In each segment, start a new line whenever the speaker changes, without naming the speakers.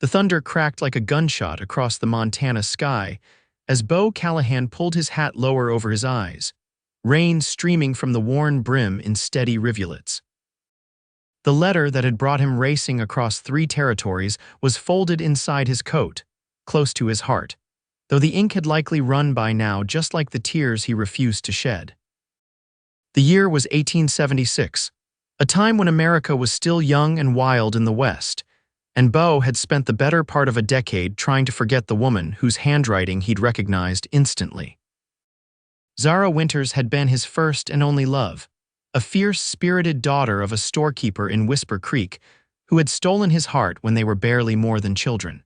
The thunder cracked like a gunshot across the Montana sky as Beau Callahan pulled his hat lower over his eyes, rain streaming from the worn brim in steady rivulets. The letter that had brought him racing across 3 territories was folded inside his coat, close to his heart, though the ink had likely run by now just like the tears he refused to shed. The year was 1876, a time when America was still young and wild in the West, and Beau had spent the better part of a decade trying to forget the woman whose handwriting he'd recognized instantly. Zara Winters had been his first and only love, a fierce, spirited daughter of a storekeeper in Whisper Creek who had stolen his heart when they were barely more than children.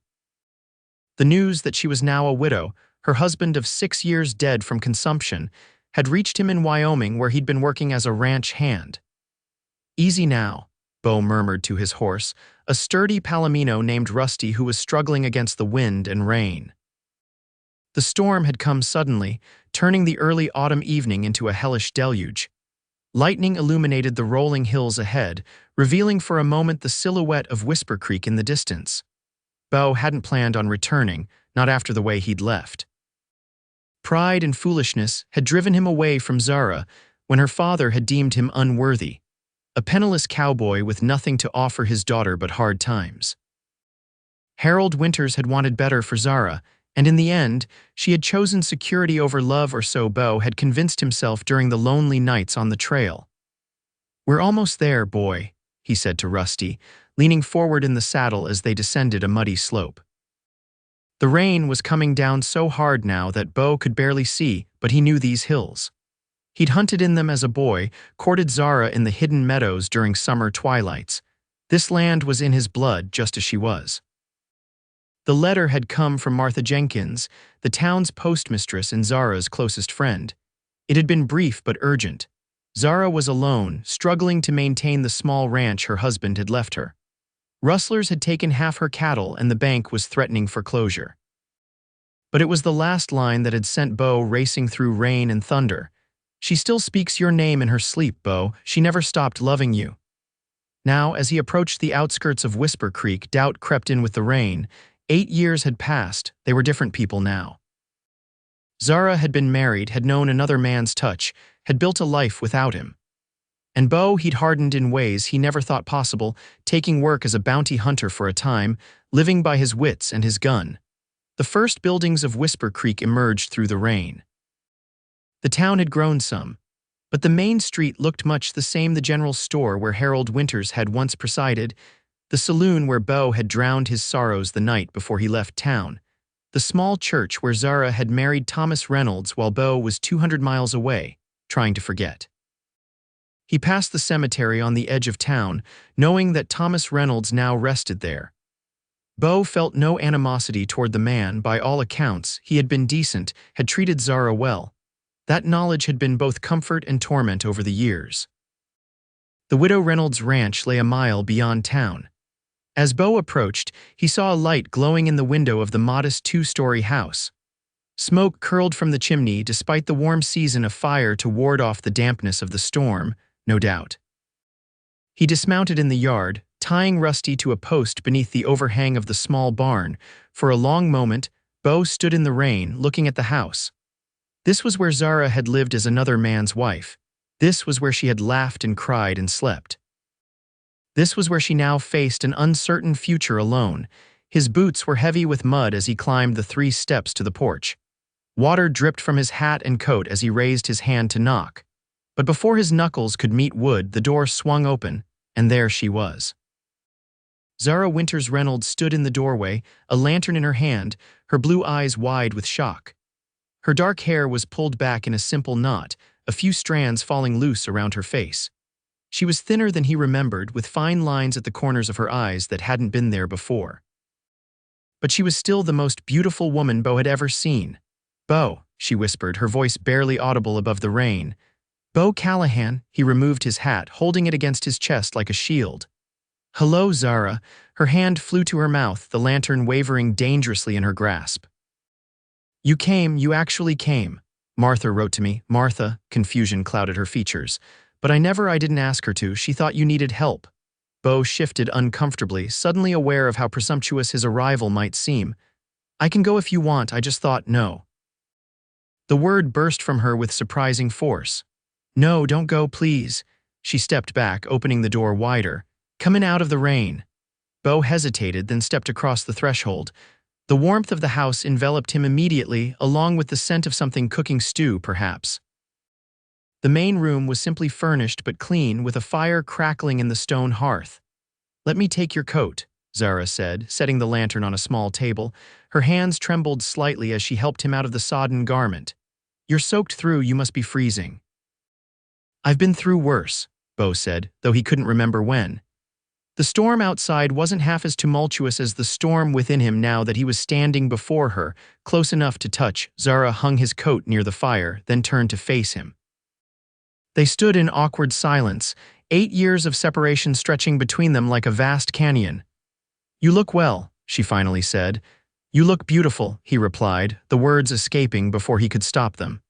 The news that she was now a widow, her husband of 6 years dead from consumption, had reached him in Wyoming where he'd been working as a ranch hand. "Easy now," Beau murmured to his horse, a sturdy palomino named Rusty who was struggling against the wind and rain. The storm had come suddenly, turning the early autumn evening into a hellish deluge. Lightning illuminated the rolling hills ahead, revealing for a moment the silhouette of Whisper Creek in the distance. Beau hadn't planned on returning, not after the way he'd left. Pride and foolishness had driven him away from Zara when her father had deemed him unworthy, a penniless cowboy with nothing to offer his daughter but hard times. Harold Winters had wanted better for Zara, and in the end, she had chosen security over love, or so Beau had convinced himself during the lonely nights on the trail. "We're almost there, boy," he said to Rusty, leaning forward in the saddle as they descended a muddy slope. The rain was coming down so hard now that Beau could barely see, but he knew these hills. He'd hunted in them as a boy, courted Zara in the hidden meadows during summer twilights. This land was in his blood just as she was. The letter had come from Martha Jenkins, the town's postmistress and Zara's closest friend. It had been brief but urgent. Zara was alone, struggling to maintain the small ranch her husband had left her. Rustlers had taken half her cattle and the bank was threatening foreclosure. But it was the last line that had sent Beau racing through rain and thunder. "She still speaks your name in her sleep, Beau. She never stopped loving you." Now, as he approached the outskirts of Whisper Creek, doubt crept in with the rain. 8 years had passed. They were different people now. Zara had been married, had known another man's touch, had built a life without him. And Beau, he'd hardened in ways he never thought possible, taking work as a bounty hunter for a time, living by his wits and his gun. The first buildings of Whisper Creek emerged through the rain. The town had grown some, but the main street looked much the same: the general store where Harold Winters had once presided, the saloon where Beau had drowned his sorrows the night before he left town, the small church where Zara had married Thomas Reynolds while Beau was 200 miles away, trying to forget. He passed the cemetery on the edge of town, knowing that Thomas Reynolds now rested there. Beau felt no animosity toward the man. By all accounts, he had been decent, had treated Zara well. That knowledge had been both comfort and torment over the years. The widow Reynolds' ranch lay a mile beyond town. As Beau approached, he saw a light glowing in the window of the modest 2-story house. Smoke curled from the chimney despite the warm season of fire to ward off the dampness of the storm, no doubt. He dismounted in the yard, tying Rusty to a post beneath the overhang of the small barn. For a long moment, Beau stood in the rain, looking at the house. This was where Zara had lived as another man's wife. This was where she had laughed and cried and slept. This was where she now faced an uncertain future alone. His boots were heavy with mud as he climbed the 3 steps to the porch. Water dripped from his hat and coat as he raised his hand to knock. But before his knuckles could meet wood, the door swung open, and there she was. Zara Winters Reynolds stood in the doorway, a lantern in her hand, her blue eyes wide with shock. Her dark hair was pulled back in a simple knot, a few strands falling loose around her face. She was thinner than he remembered, with fine lines at the corners of her eyes that hadn't been there before. But she was still the most beautiful woman Beau had ever seen. "Beau," she whispered, her voice barely audible above the rain. "Beau Callahan." He removed his hat, holding it against his chest like a shield. "Hello, Zara." Her hand flew to her mouth, the lantern wavering dangerously in her grasp. "You came, you actually came. Martha wrote to me." Martha, confusion clouded her features. "But I didn't ask her to. She thought you needed help." Beau shifted uncomfortably, suddenly aware of how presumptuous his arrival might seem. I can go if you want, I just thought no. The word burst from her with surprising force. No, don't go, please. She stepped back, opening the door wider. Come in out of the rain. Beau hesitated, then stepped across the threshold. The warmth of the house enveloped him immediately, along with the scent of something cooking stew, perhaps. The main room was simply furnished but clean, with a fire crackling in the stone hearth. Let me take your coat, Zara said, setting the lantern on a small table. Her hands trembled slightly as she helped him out of the sodden garment. You're soaked through, you must be freezing. I've been through worse, Beau said, though he couldn't remember when. The storm outside wasn't half as tumultuous as the storm within him now that he was standing before her, close enough to touch. Zara hung his coat near the fire, then turned to face him. They stood in awkward silence, 8 years of separation stretching between them like a vast canyon. You look well, she finally said. You look beautiful, he replied, the words escaping before he could stop them.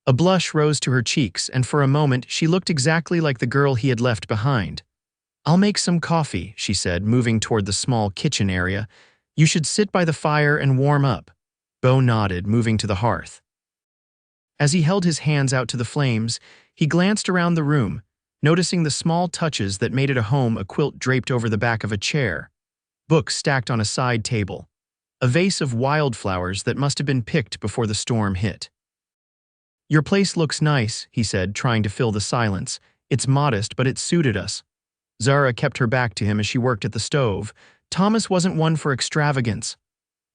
A blush rose to her cheeks, and for a moment she looked exactly like the girl he had left behind. I'll make some coffee, she said, moving toward the small kitchen area. You should sit by the fire and warm up. Beau nodded, moving to the hearth. As he held his hands out to the flames, he glanced around the room, noticing the small touches that made it a home: a quilt draped over the back of a chair, books stacked on a side table, a vase of wildflowers that must have been picked before the storm hit. Your place looks nice, he said, trying to fill the silence. It's modest, but it suited us. Zara kept her back to him as she worked at the stove. Thomas wasn't one for extravagance.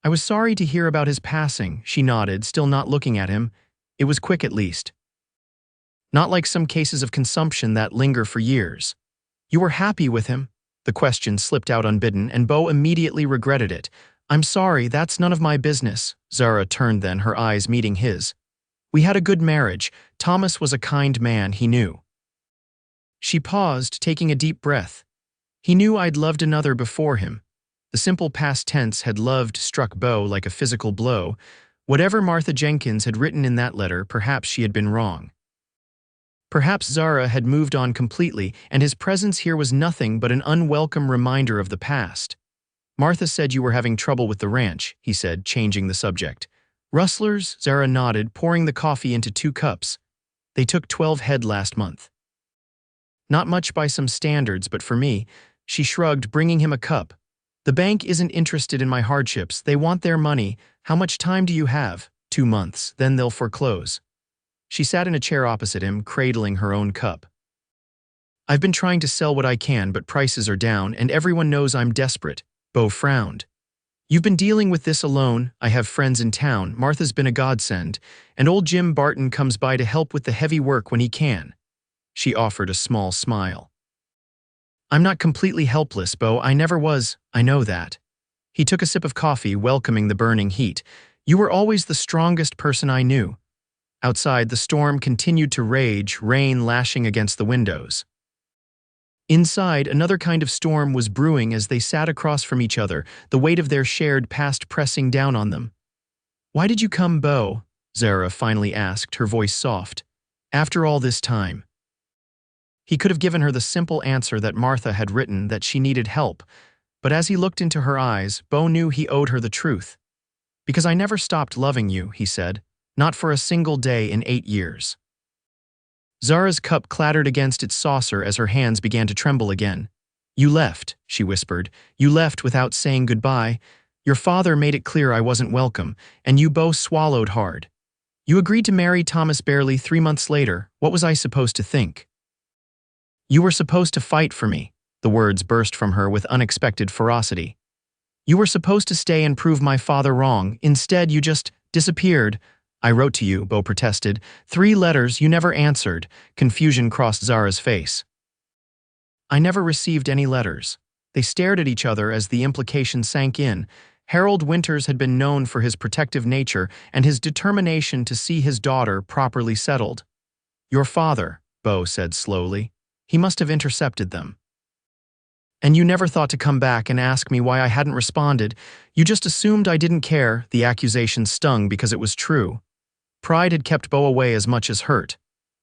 I was sorry to hear about his passing, she nodded, still not looking at him. It was quick at least. Not like some cases of consumption that linger for years. You were happy with him? The question slipped out unbidden, and Beau immediately regretted it. I'm sorry, that's none of my business. Zara turned then, her eyes meeting his. We had a good marriage. Thomas was a kind man, he knew. She paused, taking a deep breath. He knew I'd loved another before him. The simple past tense had loved struck Beau like a physical blow. Whatever Martha Jenkins had written in that letter, perhaps she had been wrong. Perhaps Zara had moved on completely, and his presence here was nothing but an unwelcome reminder of the past. Martha said you were having trouble with the ranch, he said, changing the subject. Rustlers? Zara nodded, pouring the coffee into 2 cups. They took 12 head last month. Not much by some standards, but for me, she shrugged, bringing him a cup. The bank isn't interested in my hardships. They want their money. How much time do you have? 2 months, then they'll foreclose. She sat in a chair opposite him, cradling her own cup. I've been trying to sell what I can, but prices are down, and everyone knows I'm desperate. Beau frowned. You've been dealing with this alone. I have friends in town. Martha's been a godsend, and old Jim Barton comes by to help with the heavy work when he can. She offered a small smile. I'm not completely helpless, Beau. I never was. I know that. He took a sip of coffee, welcoming the burning heat. You were always the strongest person I knew. Outside, the storm continued to rage, rain lashing against the windows. Inside, another kind of storm was brewing as they sat across from each other, the weight of their shared past pressing down on them. Why did you come, Beau? Zara finally asked, her voice soft. After all this time. He could have given her the simple answer that Martha had written, that she needed help, but as he looked into her eyes, Beau knew he owed her the truth. Because I never stopped loving you, he said, not for a single day in 8 years. Zara's cup clattered against its saucer as her hands began to tremble again. You left, she whispered. You left without saying goodbye. Your father made it clear I wasn't welcome, and you both swallowed hard. You agreed to marry Thomas barely 3 months later. What was I supposed to think? You were supposed to fight for me. The words burst from her with unexpected ferocity. You were supposed to stay and prove my father wrong. Instead, you just disappeared. I wrote to you, Beau protested. 3 letters you never answered. Confusion crossed Zara's face. I never received any letters. They stared at each other as the implication sank in. Harold Winters had been known for his protective nature and his determination to see his daughter properly settled. Your father, Beau said slowly. He must have intercepted them. And you never thought to come back and ask me why I hadn't responded. You just assumed I didn't care. The accusation stung because it was true. Pride had kept Beau away as much as hurt.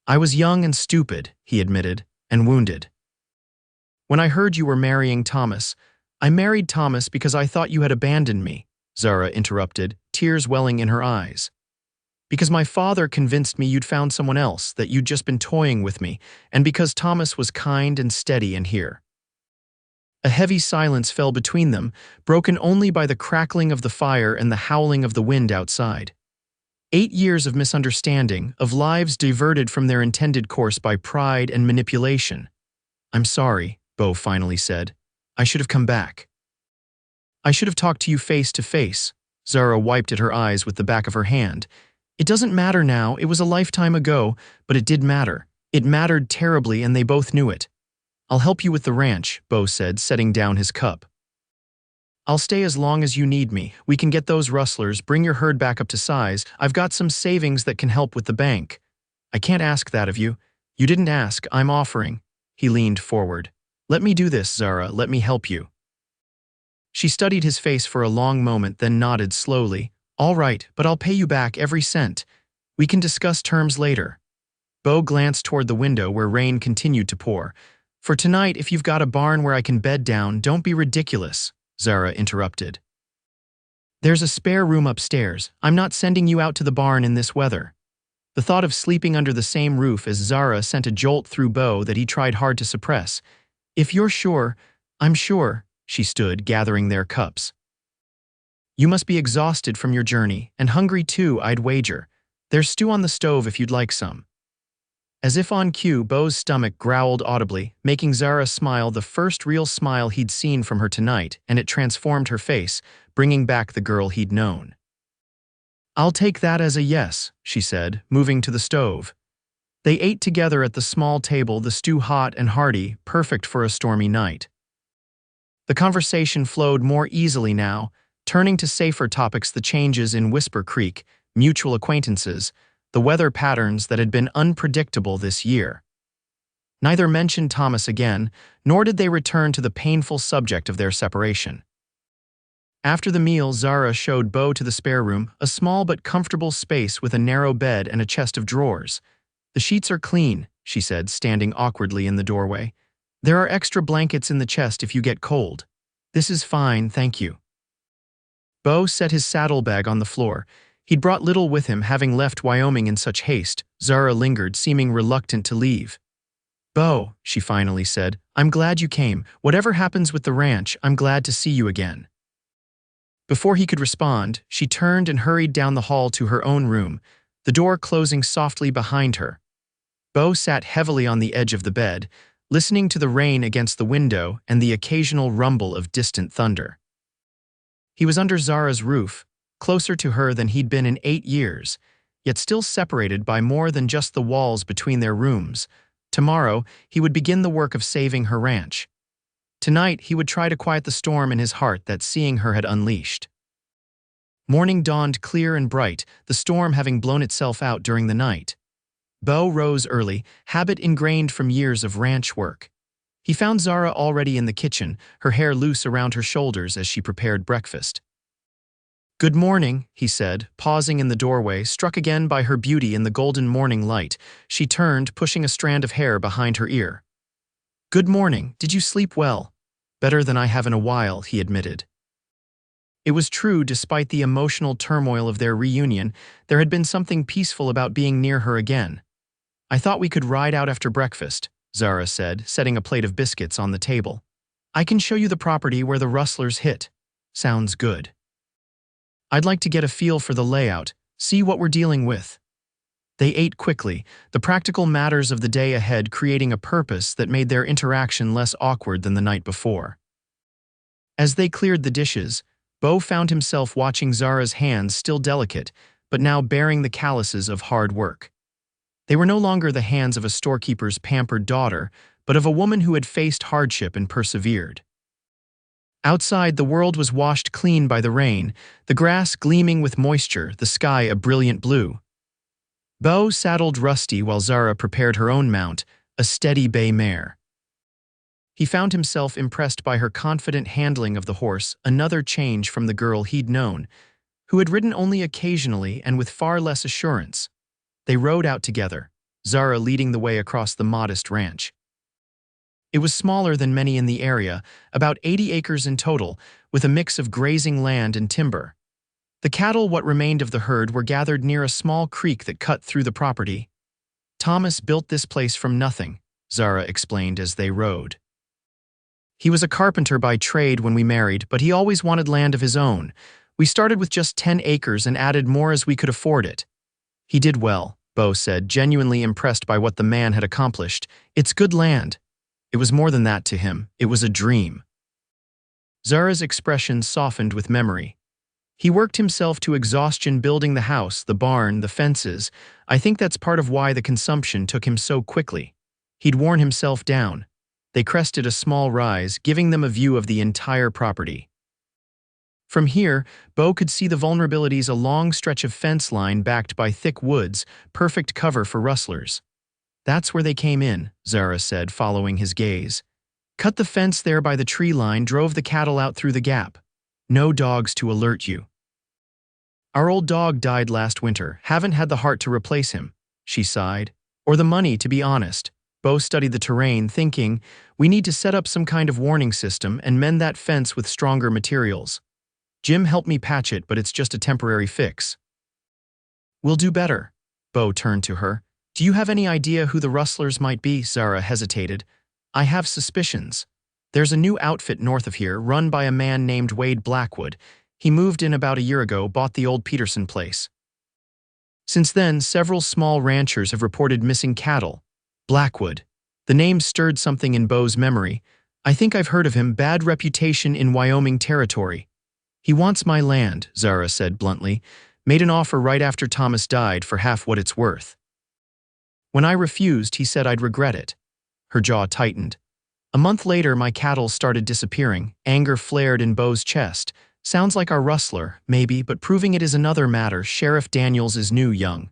I was young and stupid, he admitted, and wounded. When I heard you were marrying Thomas, I married Thomas because I thought you had abandoned me, Zara interrupted, tears welling in her eyes. Because my father convinced me you'd found someone else, that you'd just been toying with me, and because Thomas was kind and steady and here. A heavy silence fell between them, broken only by the crackling of the fire and the howling of the wind outside. 8 years of misunderstanding, of lives diverted from their intended course by pride and manipulation. I'm sorry, Beau finally said. I should have come back. I should have talked to you face to face. Zara wiped at her eyes with the back of her hand. It doesn't matter now, it was a lifetime ago, but it did matter. It mattered terribly and they both knew it. I'll help you with the ranch, Beau said, setting down his cup. I'll stay as long as you need me. We can get those rustlers, bring your herd back up to size. I've got some savings that can help with the bank. I can't ask that of you. You didn't ask, I'm offering. He leaned forward. Let me do this, Zara, let me help you. She studied his face for a long moment, then nodded slowly. All right, but I'll pay you back every cent. We can discuss terms later. Beau glanced toward the window where rain continued to pour. For tonight, if you've got a barn where I can bed down, don't be ridiculous, Zara interrupted. There's a spare room upstairs. I'm not sending you out to the barn in this weather. The thought of sleeping under the same roof as Zara sent a jolt through Beau that he tried hard to suppress. If you're sure, I'm sure, she stood, gathering their cups. You must be exhausted from your journey, and hungry too, I'd wager. There's stew on the stove if you'd like some. As if on cue, Beau's stomach growled audibly, making Zara smile, the first real smile he'd seen from her tonight, and it transformed her face, bringing back the girl he'd known. I'll take that as a yes, she said, moving to the stove. They ate together at the small table, the stew hot and hearty, perfect for a stormy night. The conversation flowed more easily now, turning to safer topics: the changes in Whisper Creek, mutual acquaintances, the weather patterns that had been unpredictable this year. Neither mentioned Thomas again, nor did they return to the painful subject of their separation. After the meal, Zara showed Beau to the spare room, a small but comfortable space with a narrow bed and a chest of drawers. The sheets are clean, she said, standing awkwardly in the doorway. There are extra blankets in the chest if you get cold. This is fine, thank you. Beau set his saddlebag on the floor. He'd brought little with him, having left Wyoming in such haste. Zara lingered, seeming reluctant to leave. Beau, she finally said, I'm glad you came. Whatever happens with the ranch, I'm glad to see you again. Before he could respond, she turned and hurried down the hall to her own room, the door closing softly behind her. Beau sat heavily on the edge of the bed, listening to the rain against the window and the occasional rumble of distant thunder. He was under Zara's roof, closer to her than he'd been in 8 years, yet still separated by more than just the walls between their rooms. Tomorrow, he would begin the work of saving her ranch. Tonight, he would try to quiet the storm in his heart that seeing her had unleashed. Morning dawned clear and bright, the storm having blown itself out during the night. Beau rose early, habit ingrained from years of ranch work. He found Zara already in the kitchen, her hair loose around her shoulders as she prepared breakfast. Good morning, he said, pausing in the doorway, struck again by her beauty in the golden morning light. She turned, pushing a strand of hair behind her ear. Good morning, did you sleep well? Better than I have in a while, he admitted. It was true, despite the emotional turmoil of their reunion, there had been something peaceful about being near her again. I thought we could ride out after breakfast, Zara said, setting a plate of biscuits on the table. I can show you the property where the rustlers hit. Sounds good. I'd like to get a feel for the layout, see what we're dealing with. They ate quickly, the practical matters of the day ahead creating a purpose that made their interaction less awkward than the night before. As they cleared the dishes, Beau found himself watching Zara's hands, still delicate, but now bearing the calluses of hard work. They were no longer the hands of a storekeeper's pampered daughter, but of a woman who had faced hardship and persevered. Outside, the world was washed clean by the rain, the grass gleaming with moisture, the sky a brilliant blue. Beau saddled Rusty while Zara prepared her own mount, a steady bay mare. He found himself impressed by her confident handling of the horse, another change from the girl he'd known, who had ridden only occasionally and with far less assurance. They rode out together, Zara leading the way across the modest ranch. It was smaller than many in the area, about 80 acres in total, with a mix of grazing land and timber. The cattle, what remained of the herd, were gathered near a small creek that cut through the property. Thomas built this place from nothing, Zara explained as they rode. He was a carpenter by trade when we married, but he always wanted land of his own. We started with just 10 acres and added more as we could afford it. He did well, Beau said, genuinely impressed by what the man had accomplished. It's good land. It was more than that to him. It was a dream. Zara's expression softened with memory. He worked himself to exhaustion building the house, the barn, the fences. I think that's part of why the consumption took him so quickly. He'd worn himself down. They crested a small rise, giving them a view of the entire property. From here, Beau could see the vulnerabilities: a long stretch of fence line backed by thick woods, perfect cover for rustlers. That's where they came in, Zara said, following his gaze. Cut the fence there by the tree line, drove the cattle out through the gap. No dogs to alert you. Our old dog died last winter. Haven't had the heart to replace him, she sighed. Or the money, to be honest. Beau studied the terrain, thinking, we need to set up some kind of warning system and mend that fence with stronger materials. Jim helped me patch it, but it's just a temporary fix. We'll do better. Beau turned to her. Do you have any idea who the rustlers might be? Zara hesitated. I have suspicions. There's a new outfit north of here, run by a man named Wade Blackwood. He moved in about a year ago, bought the old Peterson place. Since then, several small ranchers have reported missing cattle. Blackwood. The name stirred something in Beau's memory. I think I've heard of him. Bad reputation in Wyoming territory. He wants my land, Zara said bluntly. Made an offer right after Thomas died for half what it's worth. When I refused, he said I'd regret it. Her jaw tightened. A month later, my cattle started disappearing. Anger flared in Beau's chest. Sounds like our rustler, maybe, but proving it is another matter. Sheriff Daniels is new, young.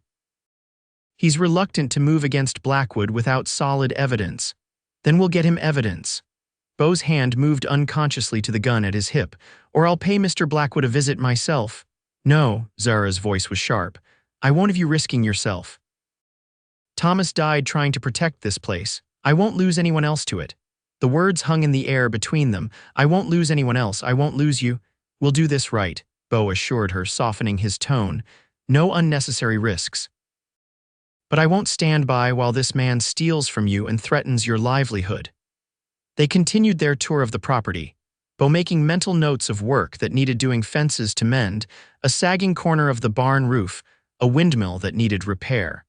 He's reluctant to move against Blackwood without solid evidence. Then we'll get him evidence. Beau's hand moved unconsciously to the gun at his hip. Or I'll pay Mr. Blackwood a visit myself. No, Zara's voice was sharp. I won't have you risking yourself. Thomas died trying to protect this place. I won't lose anyone else to it. The words hung in the air between them. I won't lose anyone else. I won't lose you. We'll do this right, Beau assured her, softening his tone. No unnecessary risks. But I won't stand by while this man steals from you and threatens your livelihood. They continued their tour of the property, Beau making mental notes of work that needed doing: fences to mend, a sagging corner of the barn roof, a windmill that needed repair.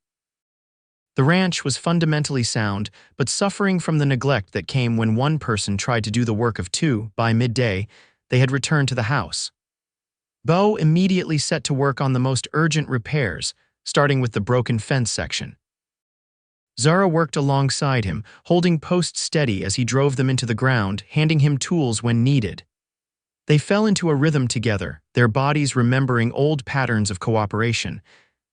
The ranch was fundamentally sound, but suffering from the neglect that came when one person tried to do the work of two. By midday, they had returned to the house. Beau immediately set to work on the most urgent repairs, starting with the broken fence section. Zara worked alongside him, holding posts steady as he drove them into the ground, handing him tools when needed. They fell into a rhythm together, their bodies remembering old patterns of cooperation.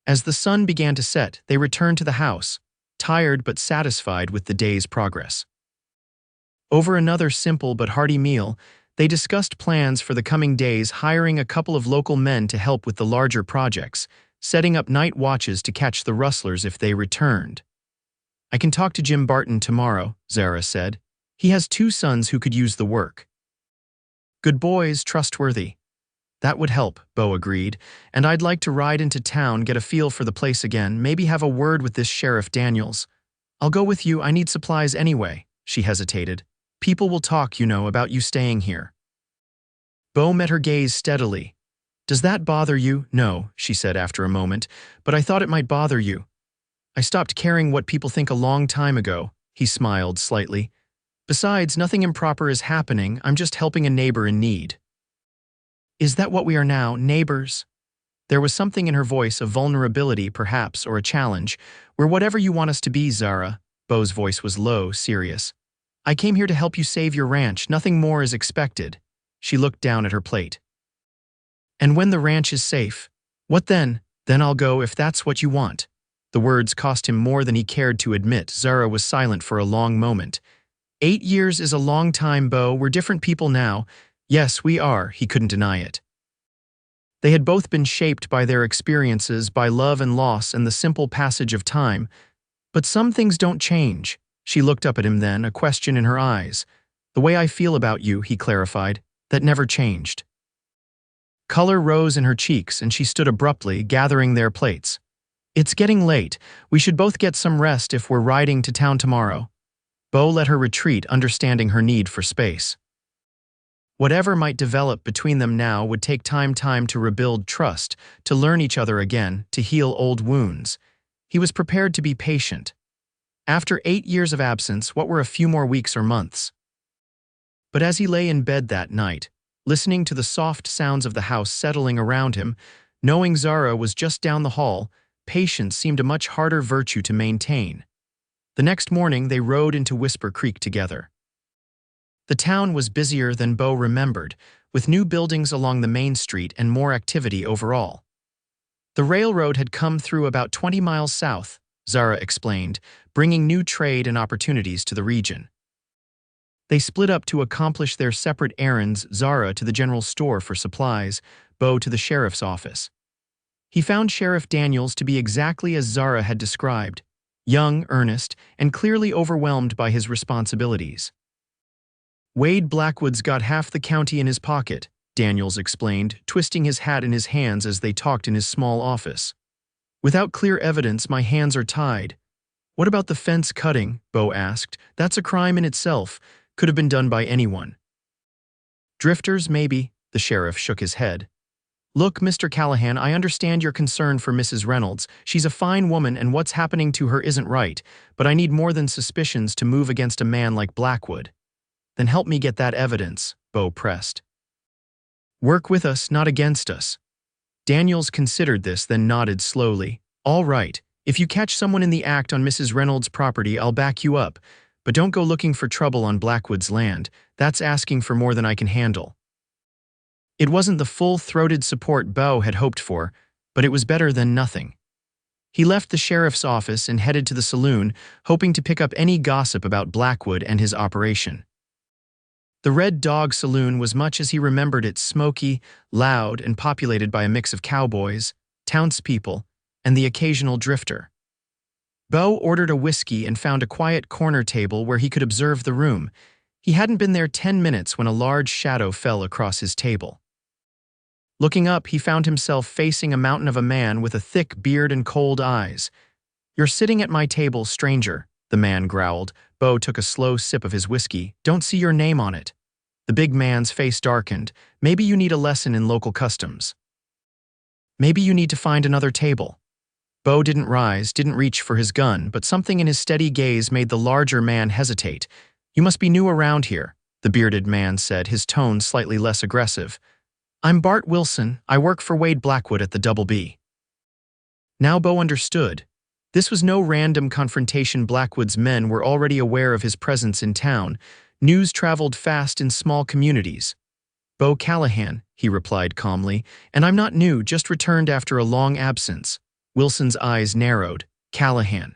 As the sun began to set, they returned to the house, tired but satisfied with the day's progress. Over another simple but hearty meal, they discussed plans for the coming days, hiring a couple of local men to help with the larger projects, setting up night watches to catch the rustlers if they returned. I can talk to Jim Barton tomorrow, Zara said. He has 2 sons who could use the work. Good boys, trustworthy. That would help, Beau agreed, and I'd like to ride into town, get a feel for the place again, maybe have a word with this Sheriff Daniels. I'll go with you, I need supplies anyway, she hesitated. People will talk, about you staying here. Beau met her gaze steadily. Does that bother you? No, she said after a moment, but I thought it might bother you. I stopped caring what people think a long time ago, he smiled slightly. Besides, nothing improper is happening, I'm just helping a neighbor in need. Is that what we are now, neighbors? There was something in her voice, of vulnerability perhaps, or a challenge. We're whatever you want us to be, Zara. Beau's voice was low, serious. I came here to help you save your ranch, nothing more is expected. She looked down at her plate. And when the ranch is safe, what then? Then I'll go if that's what you want. The words cost him more than he cared to admit. Zara was silent for a long moment. 8 years is a long time, Beau. We're different people now. Yes, we are, he couldn't deny it. They had both been shaped by their experiences, by love and loss and the simple passage of time. But some things don't change. She looked up at him then, a question in her eyes. The way I feel about you, he clarified, that never changed. Color rose in her cheeks and she stood abruptly, gathering their plates. It's getting late. We should both get some rest if we're riding to town tomorrow. Beau let her retreat, understanding her need for space. Whatever might develop between them now would take time to rebuild trust, to learn each other again, to heal old wounds. He was prepared to be patient. After 8 years of absence, what were a few more weeks or months? But as he lay in bed that night, listening to the soft sounds of the house settling around him, knowing Zara was just down the hall, patience seemed a much harder virtue to maintain. The next morning, they rode into Whisper Creek together. The town was busier than Beau remembered, with new buildings along the main street and more activity overall. The railroad had come through about 20 miles south, Zara explained, bringing new trade and opportunities to the region. They split up to accomplish their separate errands, Zara to the general store for supplies, Beau to the sheriff's office. He found Sheriff Daniels to be exactly as Zara had described, young, earnest, and clearly overwhelmed by his responsibilities. Wade Blackwood's got half the county in his pocket, Daniels explained, twisting his hat in his hands as they talked in his small office. Without clear evidence, my hands are tied. What about the fence cutting? Beau asked. That's a crime in itself. Could have been done by anyone. Drifters, maybe, the sheriff shook his head. Look, Mr. Callahan, I understand your concern for Mrs. Reynolds. She's a fine woman and what's happening to her isn't right, but I need more than suspicions to move against a man like Blackwood. Then help me get that evidence, Beau pressed. Work with us, not against us. Daniels considered this, then nodded slowly. All right, if you catch someone in the act on Mrs. Reynolds' property, I'll back you up. But don't go looking for trouble on Blackwood's land. That's asking for more than I can handle. It wasn't the full-throated support Beau had hoped for, but it was better than nothing. He left the sheriff's office and headed to the saloon, hoping to pick up any gossip about Blackwood and his operation. The Red Dog Saloon was much as he remembered it, smoky, loud, and populated by a mix of cowboys, townspeople, and the occasional drifter. Beau ordered a whiskey and found a quiet corner table where he could observe the room. He hadn't been there 10 minutes when a large shadow fell across his table. Looking up, he found himself facing a mountain of a man with a thick beard and cold eyes. "You're sitting at my table, stranger," the man growled. Beau took a slow sip of his whiskey. "Don't see your name on it." The big man's face darkened. "Maybe you need a lesson in local customs. Maybe you need to find another table." Beau didn't rise, didn't reach for his gun, but something in his steady gaze made the larger man hesitate. "You must be new around here," the bearded man said, his tone slightly less aggressive. "I'm Bart Wilson. I work for Wade Blackwood at the Double B." Now Beau understood. This was no random confrontation. Blackwood's men were already aware of his presence in town. News traveled fast in small communities. "Beau Callahan," he replied calmly, "and I'm not new, just returned after a long absence." Wilson's eyes narrowed. "Callahan.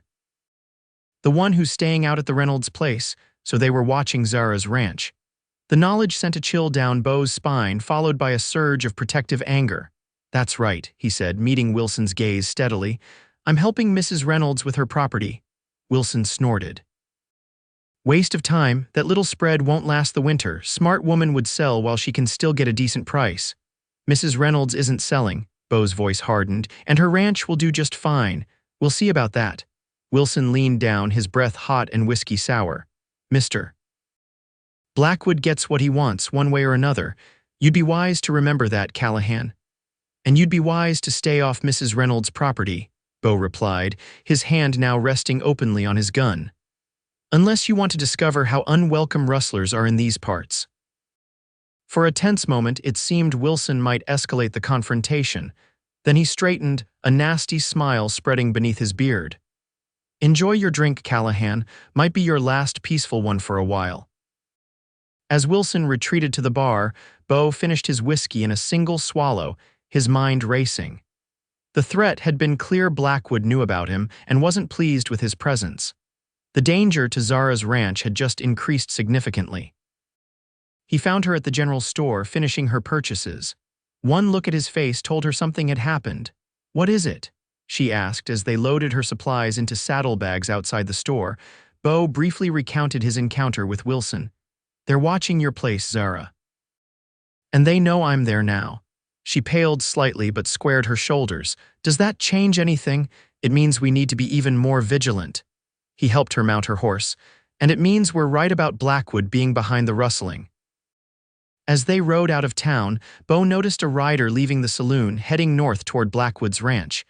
The one who's staying out at the Reynolds place," so they were watching Zara's ranch. The knowledge sent a chill down Beau's spine, followed by a surge of protective anger. "That's right," he said, meeting Wilson's gaze steadily. "I'm helping Mrs. Reynolds with her property." Wilson snorted. "Waste of time. That little spread won't last the winter. Smart woman would sell while she can still get a decent price." "Mrs. Reynolds isn't selling," Beau's voice hardened, "and her ranch will do just fine. We'll see about that." Wilson leaned down, his breath hot and whiskey sour. "Mr. Blackwood gets what he wants, one way or another. You'd be wise to remember that, Callahan. And you'd be wise to stay off Mrs. Reynolds' property," Beau replied, his hand now resting openly on his gun. "Unless you want to discover how unwelcome rustlers are in these parts." For a tense moment, it seemed Wilson might escalate the confrontation. Then he straightened, a nasty smile spreading beneath his beard. "Enjoy your drink, Callahan. Might be your last peaceful one for a while." As Wilson retreated to the bar, Beau finished his whiskey in a single swallow, his mind racing. The threat had been clear. Blackwood knew about him and wasn't pleased with his presence. The danger to Zara's ranch had just increased significantly. He found her at the general store, finishing her purchases. One look at his face told her something had happened. "What is it?" she asked as they loaded her supplies into saddlebags outside the store. Beau briefly recounted his encounter with Wilson. "They're watching your place, Zara. And they know I'm there now." She paled slightly but squared her shoulders. "Does that change anything? It means we need to be even more vigilant." He helped her mount her horse. "And it means we're right about Blackwood being behind the rustling." As they rode out of town, Beau noticed a rider leaving the saloon, heading north toward Blackwood's ranch.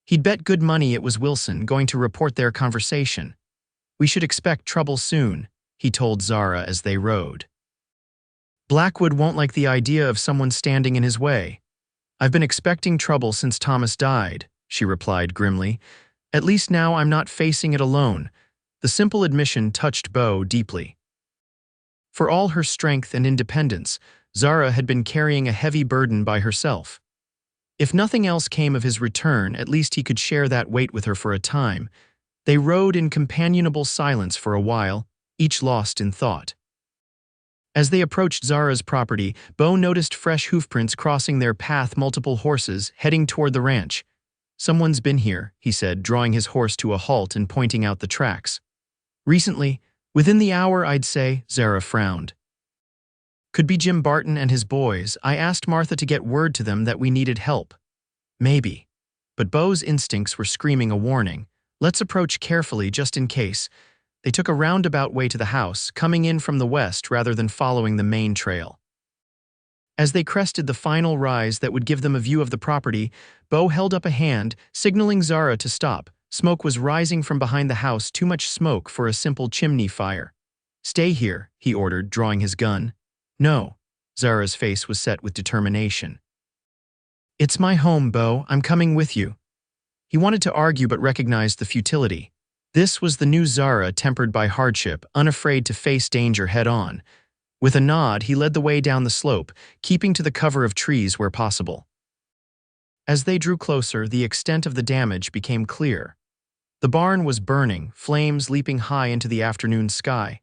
He'd bet good money it was Wilson, going to report their conversation. "We should expect trouble soon," he told Zara as they rode. "Blackwood won't like the idea of someone standing in his way." "I've been expecting trouble since Thomas died," she replied grimly. "At least now I'm not facing it alone." The simple admission touched Beau deeply. For all her strength and independence, Zara had been carrying a heavy burden by herself. If nothing else came of his return, at least he could share that weight with her for a time. They rode in companionable silence for a while, each lost in thought. As they approached Zara's property, Beau noticed fresh hoofprints crossing their path, multiple horses heading toward the ranch. "Someone's been here," he said, drawing his horse to a halt and pointing out the tracks. "Recently, within the hour, I'd say," Zara frowned. "Could be Jim Barton and his boys. I asked Martha to get word to them that we needed help." "Maybe." But Beau's instincts were screaming a warning. "Let's approach carefully just in case." They took a roundabout way to the house, coming in from the west rather than following the main trail. As they crested the final rise that would give them a view of the property, Beau held up a hand, signaling Zara to stop. Smoke was rising from behind the house, too much smoke for a simple chimney fire. "Stay here," he ordered, drawing his gun. "No." Zara's face was set with determination. "It's my home, Beau. I'm coming with you." He wanted to argue but recognized the futility. This was the new Zara, tempered by hardship, unafraid to face danger head-on. With a nod, he led the way down the slope, keeping to the cover of trees where possible. As they drew closer, the extent of the damage became clear. The barn was burning, flames leaping high into the afternoon sky.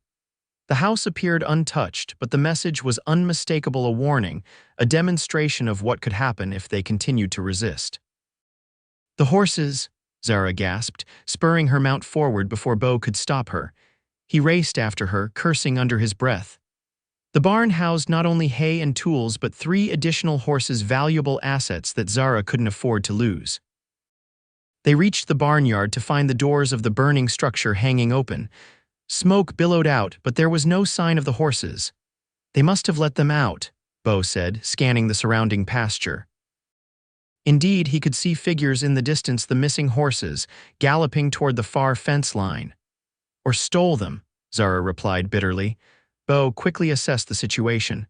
The house appeared untouched, but the message was unmistakable, a warning, a demonstration of what could happen if they continued to resist. "The horses," Zara gasped, spurring her mount forward before Beau could stop her. He raced after her, cursing under his breath. The barn housed not only hay and tools but 3 additional horses, valuable assets that Zara couldn't afford to lose. They reached the barnyard to find the doors of the burning structure hanging open. Smoke billowed out, but there was no sign of the horses. "They must have let them out," Beau said, scanning the surrounding pasture. Indeed, he could see figures in the distance, the missing horses, galloping toward the far fence line. "Or stole them," Zara replied bitterly. Beau quickly assessed the situation.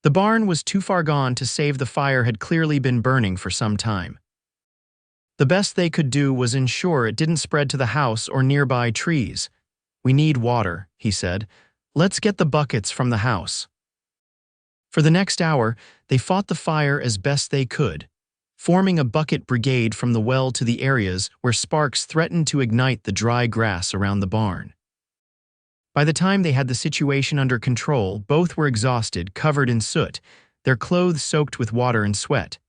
The barn was too far gone to save. The fire had clearly been burning for some time. The best they could do was ensure it didn't spread to the house or nearby trees. "We need water," he said. "Let's get the buckets from the house." For the next hour, they fought the fire as best they could, forming a bucket brigade from the well to the areas where sparks threatened to ignite the dry grass around the barn. By the time they had the situation under control, both were exhausted, covered in soot, their clothes soaked with water and sweat.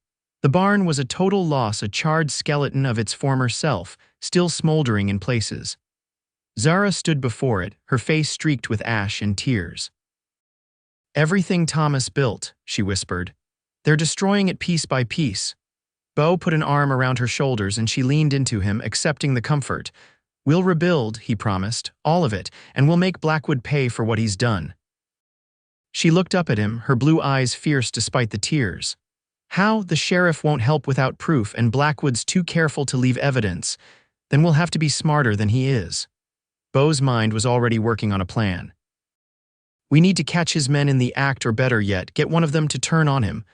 The barn was a total loss, a charred skeleton of its former self, still smoldering in places. Zara stood before it, her face streaked with ash and tears. "Everything Thomas built," she whispered. "They're destroying it piece by piece." Beau put an arm around her shoulders and she leaned into him, accepting the comfort. "We'll rebuild," he promised, "all of it, and we'll make Blackwood pay for what he's done." She looked up at him, her blue eyes fierce despite the tears. "How? The sheriff won't help without proof, and Blackwood's too careful to leave evidence. Then we'll have to be smarter than he is." Beau's mind was already working on a plan. "We need to catch his men in the act, or better yet, get one of them to turn on him.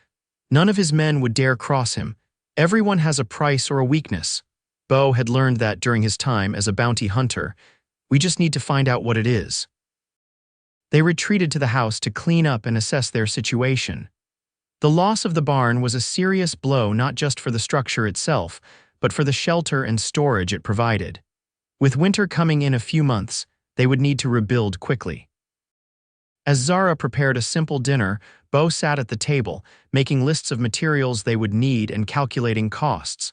None of his men would dare cross him. Everyone has a price or a weakness. Beau had learned that during his time as a bounty hunter. We just need to find out what it is." They retreated to the house to clean up and assess their situation. The loss of the barn was a serious blow, not just for the structure itself, but for the shelter and storage it provided. With winter coming in a few months, they would need to rebuild quickly. As Zara prepared a simple dinner, Beau sat at the table, making lists of materials they would need and calculating costs.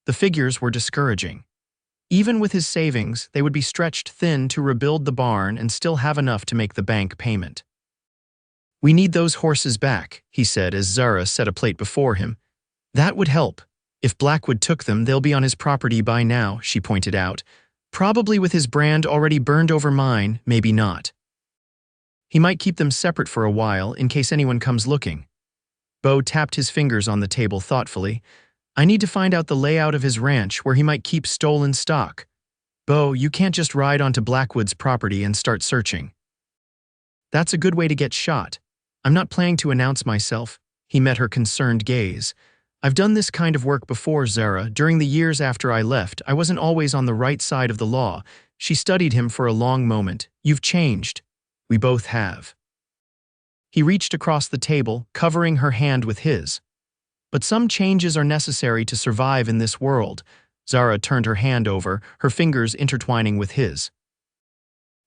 The figures were discouraging. Even with his savings, they would be stretched thin to rebuild the barn and still have enough to make the bank payment. "We need those horses back," he said as Zara set a plate before him. "That would help. If Blackwood took them, they'll be on his property by now," she pointed out. "Probably with his brand already burned over mine, maybe not. He might keep them separate for a while in case anyone comes looking." Beau tapped his fingers on the table thoughtfully. "I need to find out the layout of his ranch where he might keep stolen stock. Beau, you can't just ride onto Blackwood's property and start searching. That's a good way to get shot. I'm not planning to announce myself." He met her concerned gaze. "I've done this kind of work before, Zara. During the years after I left, I wasn't always on the right side of the law." She studied him for a long moment. "You've changed." "We both have." He reached across the table, covering her hand with his. "But some changes are necessary to survive in this world." Zara turned her hand over, her fingers intertwining with his.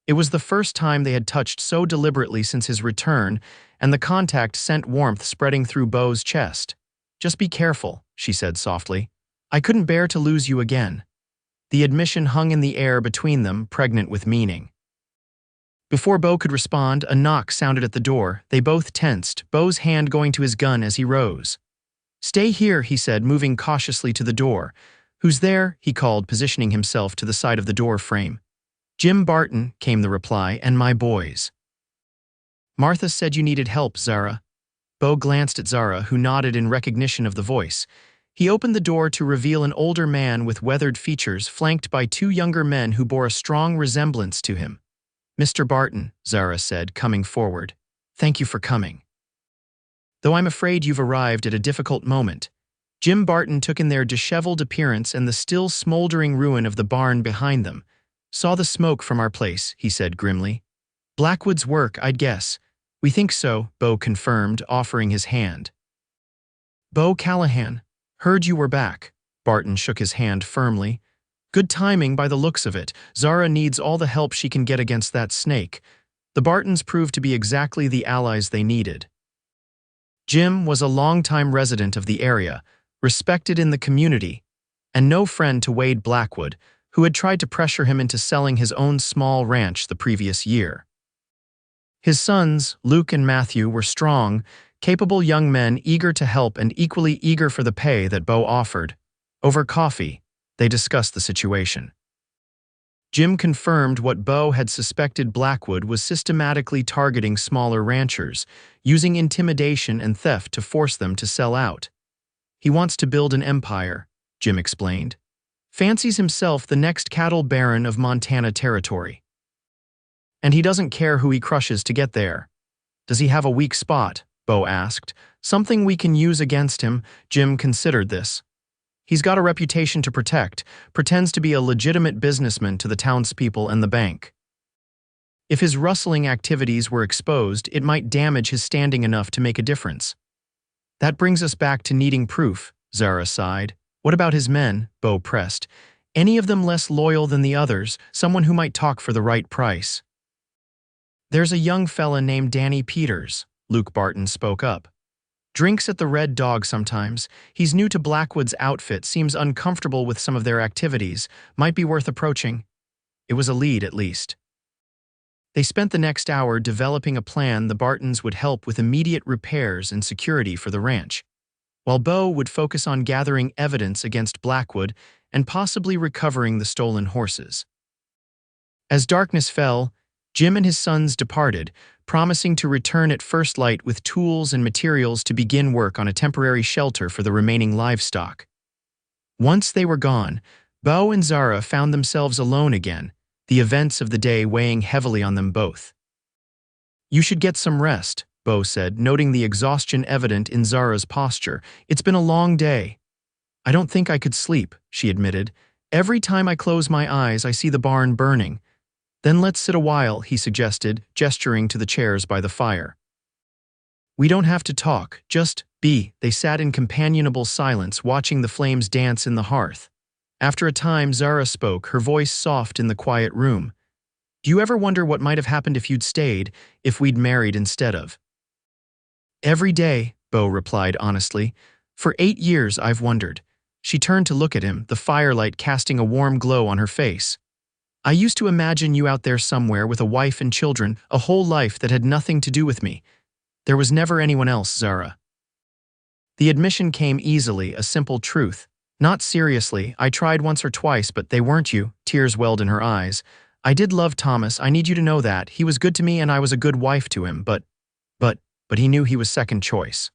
It was the first time they had touched so deliberately since his return, and the contact sent warmth spreading through Beau's chest. "Just be careful," she said softly. "I couldn't bear to lose you again." The admission hung in the air between them, pregnant with meaning. Before Beau could respond, a knock sounded at the door. They both tensed, Beau's hand going to his gun as he rose. "Stay here," he said, moving cautiously to the door. "Who's there?" he called, positioning himself to the side of the door frame. "Jim Barton," came the reply, "and my boys." "Martha said you needed help, Zara." Beau glanced at Zara, who nodded in recognition of the voice. He opened the door to reveal an older man with weathered features, flanked by two younger men who bore a strong resemblance to him. "Mr. Barton," Zara said, coming forward. "Thank you for coming. Though I'm afraid you've arrived at a difficult moment." Jim Barton took in their disheveled appearance and the still smoldering ruin of the barn behind them. "Saw the smoke from our place," he said grimly. "Blackwood's work, I'd guess." "We think so," Beau confirmed, offering his hand. "Beau Callahan. Heard you were back." Barton shook his hand firmly. "Good timing by the looks of it. Zara needs all the help she can get against that snake." The Bartons proved to be exactly the allies they needed. Jim was a longtime resident of the area, respected in the community, and no friend to Wade Blackwood, who had tried to pressure him into selling his own small ranch the previous year. His sons, Luke and Matthew, were strong, capable young men eager to help and equally eager for the pay that Beau offered. Over coffee, they discussed the situation. Jim confirmed what Beau had suspected. Blackwood was systematically targeting smaller ranchers, using intimidation and theft to force them to sell out. "He wants to build an empire," Jim explained. "Fancies himself the next cattle baron of Montana Territory. And he doesn't care who he crushes to get there." "Does he have a weak spot?" Beau asked. "Something we can use against him." Jim considered this. "He's got a reputation to protect, pretends to be a legitimate businessman to the townspeople and the bank. If his rustling activities were exposed, it might damage his standing enough to make a difference." "That brings us back to needing proof," Zara sighed. "What about his men?" Beau pressed. "Any of them less loyal than the others, someone who might talk for the right price?" "There's a young fella named Danny Peters," Luke Barton spoke up. "Drinks at the Red Dog sometimes. He's new to Blackwood's outfit, seems uncomfortable with some of their activities. Might be worth approaching." It was a lead, at least. They spent the next hour developing a plan. The Bartons would help with immediate repairs and security for the ranch, while Beau would focus on gathering evidence against Blackwood and possibly recovering the stolen horses. As darkness fell, Jim and his sons departed, promising to return at first light with tools and materials to begin work on a temporary shelter for the remaining livestock. Once they were gone, Beau and Zara found themselves alone again, the events of the day weighing heavily on them both. "You should get some rest," Beau said, noting the exhaustion evident in Zara's posture. "It's been a long day." "I don't think I could sleep," she admitted. "Every time I close my eyes, I see the barn burning." "Then let's sit a while," he suggested, gesturing to the chairs by the fire. "We don't have to talk, just be." They sat in companionable silence, watching the flames dance in the hearth. After a time, Zara spoke, her voice soft in the quiet room. "Do you ever wonder what might have happened if you'd stayed, if we'd married instead of?" "Every day," Beau replied honestly. "For 8 years I've wondered. She turned to look at him, the firelight casting a warm glow on her face. I used to imagine you out there somewhere with a wife and children, a whole life that had nothing to do with me. There was never anyone else, Zara. The admission came easily, a simple truth. Not seriously, I tried once or twice, but they weren't you. Tears welled in her eyes. I did love Thomas, I need you to know that. He was good to me and I was a good wife to him, but he knew he was second choice.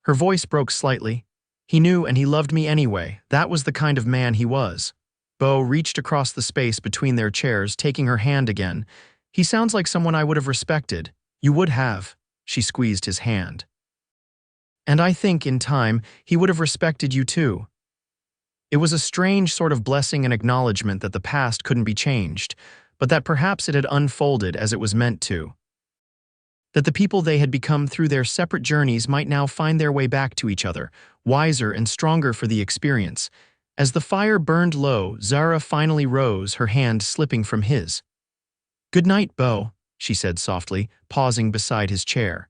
Her voice broke slightly. He knew and he loved me anyway. That was the kind of man he was. Beau reached across the space between their chairs, taking her hand again. He sounds like someone I would have respected. You would have. She squeezed his hand. And I think, in time, he would have respected you too. It was a strange sort of blessing and acknowledgement that the past couldn't be changed, but that perhaps it had unfolded as it was meant to. That the people they had become through their separate journeys might now find their way back to each other, wiser and stronger for the experience. As the fire burned low, Zara finally rose, her hand slipping from his. "Good night, Beau," she said softly, pausing beside his chair.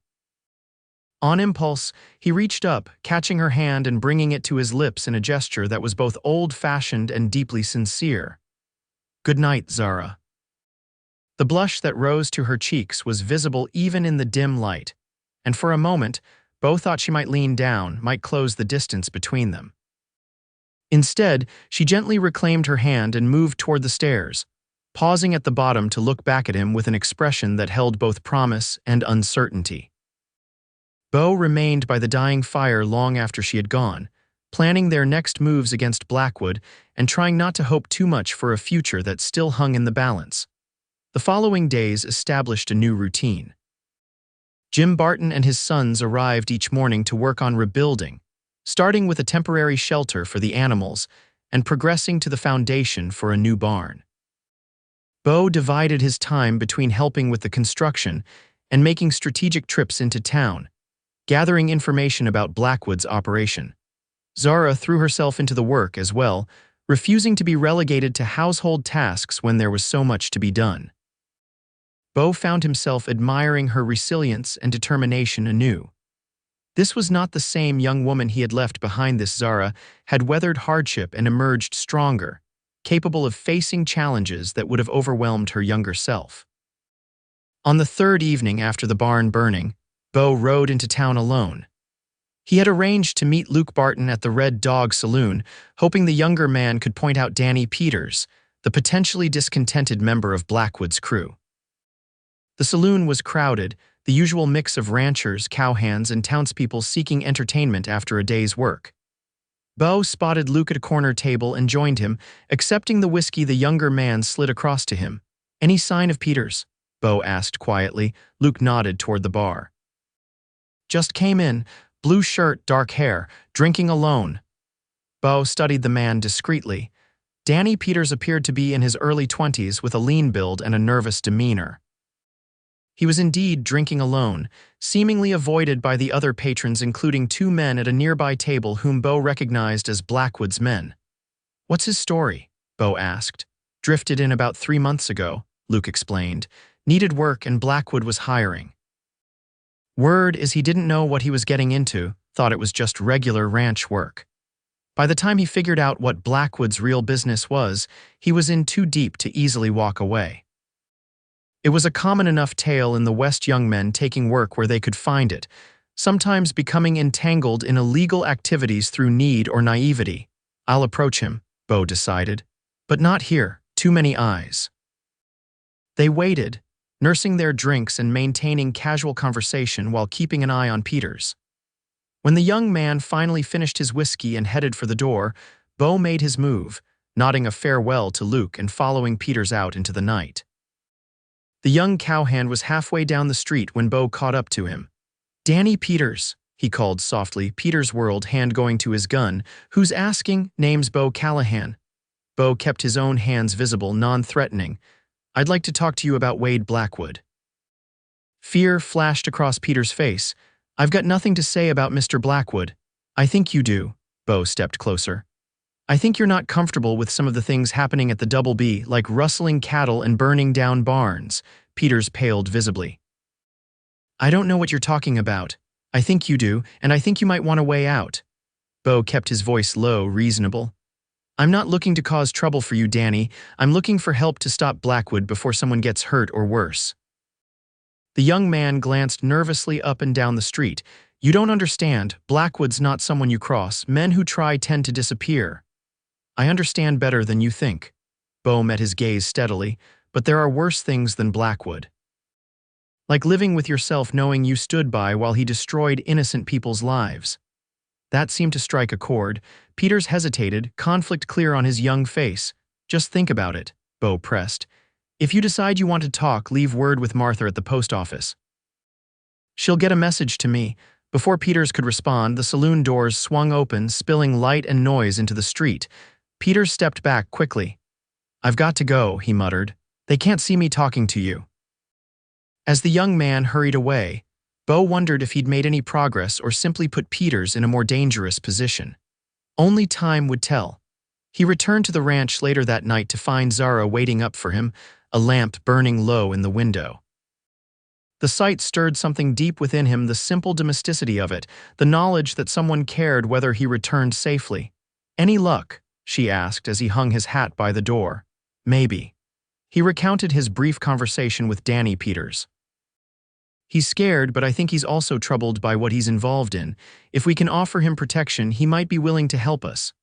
On impulse, he reached up, catching her hand and bringing it to his lips in a gesture that was both old-fashioned and deeply sincere. "Good night, Zara." The blush that rose to her cheeks was visible even in the dim light, and for a moment, Beau thought she might lean down, might close the distance between them. Instead, she gently reclaimed her hand and moved toward the stairs, pausing at the bottom to look back at him with an expression that held both promise and uncertainty. Beau remained by the dying fire long after she had gone, planning their next moves against Blackwood and trying not to hope too much for a future that still hung in the balance. The following days established a new routine. Jim Barton and his sons arrived each morning to work on rebuilding, starting with a temporary shelter for the animals and progressing to the foundation for a new barn. Beau divided his time between helping with the construction and making strategic trips into town, gathering information about Blackwood's operation. Zara threw herself into the work as well, refusing to be relegated to household tasks when there was so much to be done. Beau found himself admiring her resilience and determination anew. This was not the same young woman he had left behind. This Zara had weathered hardship and emerged stronger, capable of facing challenges that would have overwhelmed her younger self. On the third evening after the barn burning, Beau rode into town alone. He had arranged to meet Luke Barton at the Red Dog Saloon, hoping the younger man could point out Danny Peters, the potentially discontented member of Blackwood's crew. The saloon was crowded, the usual mix of ranchers, cowhands, and townspeople seeking entertainment after a day's work. Beau spotted Luke at a corner table and joined him, accepting the whiskey the younger man slid across to him. "Any sign of Peters?" Beau asked quietly. Luke nodded toward the bar. "Just came in, blue shirt, dark hair, drinking alone." Beau studied the man discreetly. Danny Peters appeared to be in his early 20s with a lean build and a nervous demeanor. He was indeed drinking alone, seemingly avoided by the other patrons, including two men at a nearby table whom Beau recognized as Blackwood's men. "What's his story?" Beau asked. "Drifted in about 3 months ago," Luke explained. "Needed work and Blackwood was hiring. Word is he didn't know what he was getting into, thought it was just regular ranch work. By the time he figured out what Blackwood's real business was, he was in too deep to easily walk away. It was a common enough tale in the West, young men taking work where they could find it, sometimes becoming entangled in illegal activities through need or naivety. I'll approach him, Beau decided. But not here, too many eyes. They waited, nursing their drinks and maintaining casual conversation while keeping an eye on Peters. When the young man finally finished his whiskey and headed for the door, Beau made his move, nodding a farewell to Luke and following Peters out into the night. The young cowhand was halfway down the street when Beau caught up to him. "Danny Peters," he called softly, Peters whirled, hand going to his gun. "Who's asking?" "Name's Beau Callahan." Beau kept his own hands visible, non-threatening. "I'd like to talk to you about Wade Blackwood." Fear flashed across Peters' face. "I've got nothing to say about Mr. Blackwood." "I think you do." Beau stepped closer. "I think you're not comfortable with some of the things happening at the Double B, like rustling cattle and burning down barns." Peters paled visibly. "I don't know what you're talking about. I think you do, and I think you might want a way out." Beau kept his voice low, reasonable. "I'm not looking to cause trouble for you, Danny. I'm looking for help to stop Blackwood before someone gets hurt or worse." The young man glanced nervously up and down the street. "You don't understand. Blackwood's not someone you cross. Men who try tend to disappear." "I understand better than you think." Beau met his gaze steadily. "But there are worse things than Blackwood. Like living with yourself knowing you stood by while he destroyed innocent people's lives." That seemed to strike a chord. Peters hesitated, conflict clear on his young face. "Just think about it," Beau pressed. "If you decide you want to talk, leave word with Martha at the post office. She'll get a message to me." Before Peters could respond, the saloon doors swung open, spilling light and noise into the street. Peters stepped back quickly. "I've got to go," he muttered. "They can't see me talking to you." As the young man hurried away, Beau wondered if he'd made any progress or simply put Peters in a more dangerous position. Only time would tell. He returned to the ranch later that night to find Zara waiting up for him, a lamp burning low in the window. The sight stirred something deep within him, the simple domesticity of it, the knowledge that someone cared whether he returned safely. "Any luck?" she asked as he hung his hat by the door. "Maybe." He recounted his brief conversation with Danny Peters. "He's scared, but I think he's also troubled by what he's involved in. If we can offer him protection, he might be willing to help us."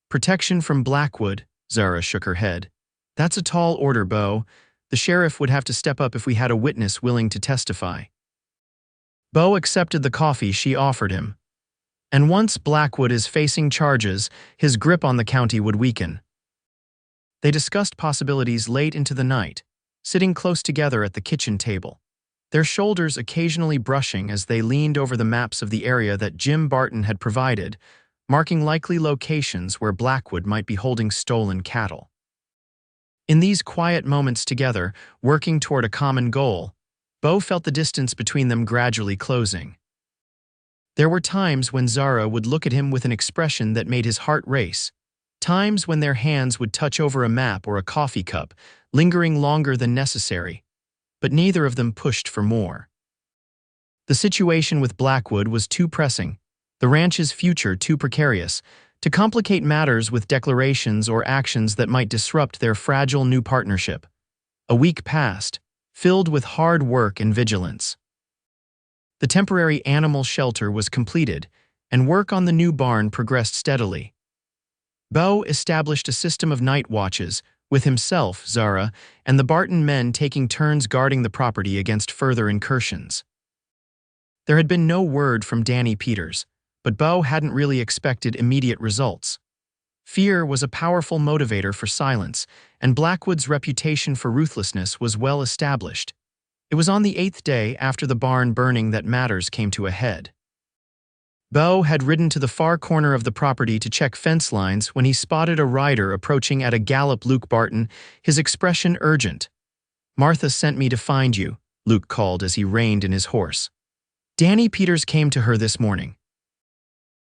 "Protection from Blackwood?" Zara shook her head. "That's a tall order, Beau. The sheriff would have to step up if we had a witness willing to testify." Beau accepted the coffee she offered him. And once Blackwood is facing charges, his grip on the county would weaken. They discussed possibilities late into the night, sitting close together at the kitchen table, their shoulders occasionally brushing as they leaned over the maps of the area that Jim Barton had provided, marking likely locations where Blackwood might be holding stolen cattle. In these quiet moments together, working toward a common goal, Beau felt the distance between them gradually closing. There were times when Zara would look at him with an expression that made his heart race, times when their hands would touch over a map or a coffee cup, lingering longer than necessary, but neither of them pushed for more. The situation with Blackwood was too pressing, the ranch's future too precarious, to complicate matters with declarations or actions that might disrupt their fragile new partnership. A week passed, filled with hard work and vigilance. The temporary animal shelter was completed, and work on the new barn progressed steadily. Beau established a system of night watches, with himself, Zara, and the Barton men taking turns guarding the property against further incursions. There had been no word from Danny Peters, but Beau hadn't really expected immediate results. Fear was a powerful motivator for silence, and Blackwood's reputation for ruthlessness was well established. It was on the 8th day after the barn burning that matters came to a head. Beau had ridden to the far corner of the property to check fence lines when he spotted a rider approaching at a gallop. "Luke Barton," his expression urgent. "Martha sent me to find you," Luke called as he reined in his horse. "Danny Peters came to her this morning.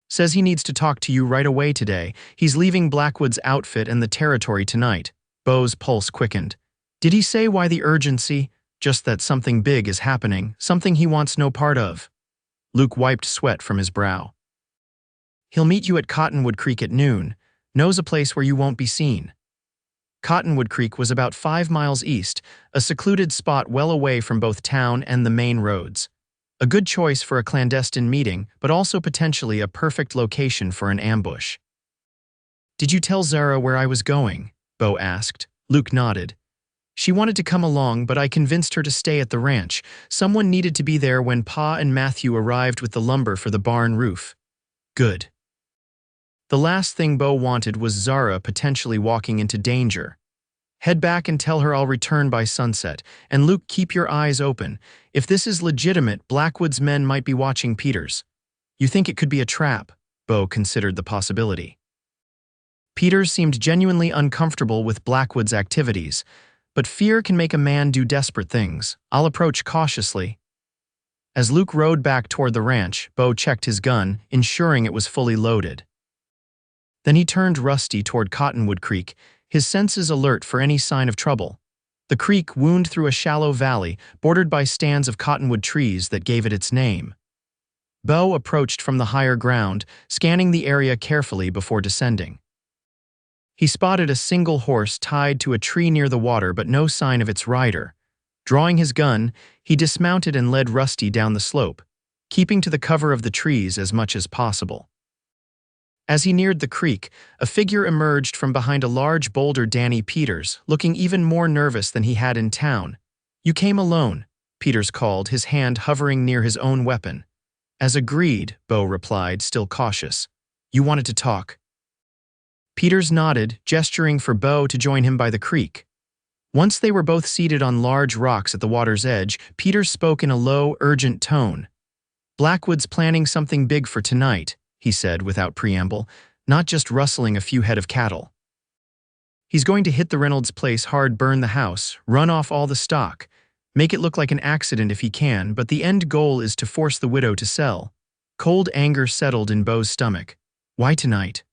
Says he needs to talk to you right away today. He's leaving Blackwood's outfit and the territory tonight." Beau's pulse quickened. "Did he say why the urgency?" "Just that something big is happening, something he wants no part of." Luke wiped sweat from his brow. "He'll meet you at Cottonwood Creek at noon. Knows a place where you won't be seen." Cottonwood Creek was about 5 miles east, a secluded spot well away from both town and the main roads. A good choice for a clandestine meeting, but also potentially a perfect location for an ambush. "Did you tell Zara where I was going?" Beau asked. Luke nodded. "She wanted to come along, but I convinced her to stay at the ranch. Someone needed to be there when Pa and Matthew arrived with the lumber for the barn roof." "Good." The last thing Beau wanted was Zara potentially walking into danger. "Head back and tell her I'll return by sunset. And Luke, keep your eyes open. If this is legitimate, Blackwood's men might be watching Peters." "You think it could be a trap?" Beau considered the possibility. Peters seemed genuinely uncomfortable with Blackwood's activities, but fear can make a man do desperate things. "I'll approach cautiously." As Luke rode back toward the ranch, Beau checked his gun, ensuring it was fully loaded. Then he turned Rusty toward Cottonwood Creek, his senses alert for any sign of trouble. The creek wound through a shallow valley, bordered by stands of cottonwood trees that gave it its name. Beau approached from the higher ground, scanning the area carefully before descending. He spotted a single horse tied to a tree near the water but no sign of its rider. Drawing his gun, he dismounted and led Rusty down the slope, keeping to the cover of the trees as much as possible. As he neared the creek, a figure emerged from behind a large boulder. Danny Peters, looking even more nervous than he had in town. "You came alone," Peters called, his hand hovering near his own weapon. "As agreed," Beau replied, still cautious. "You wanted to talk." Peters nodded, gesturing for Beau to join him by the creek. Once they were both seated on large rocks at the water's edge, Peters spoke in a low, urgent tone. "Blackwood's planning something big for tonight," he said without preamble, not just rustling a few head of cattle. "He's going to hit the Reynolds place hard, burn the house, run off all the stock, make it look like an accident if he can, but the end goal is to force the widow to sell." Cold anger settled in Beau's stomach. "Why tonight?"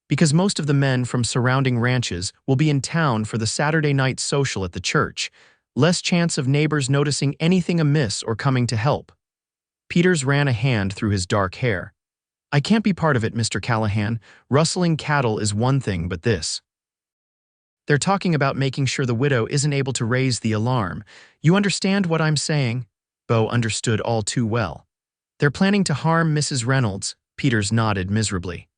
"Because most of the men from surrounding ranches will be in town for the Saturday night social at the church. Less chance of neighbors noticing anything amiss or coming to help." Peters ran a hand through his dark hair. "I can't be part of it, Mr. Callahan. Rustling cattle is one thing, but this. They're talking about making sure the widow isn't able to raise the alarm. You understand what I'm saying?" Beau understood all too well. "They're planning to harm Mrs. Reynolds," Peters nodded miserably.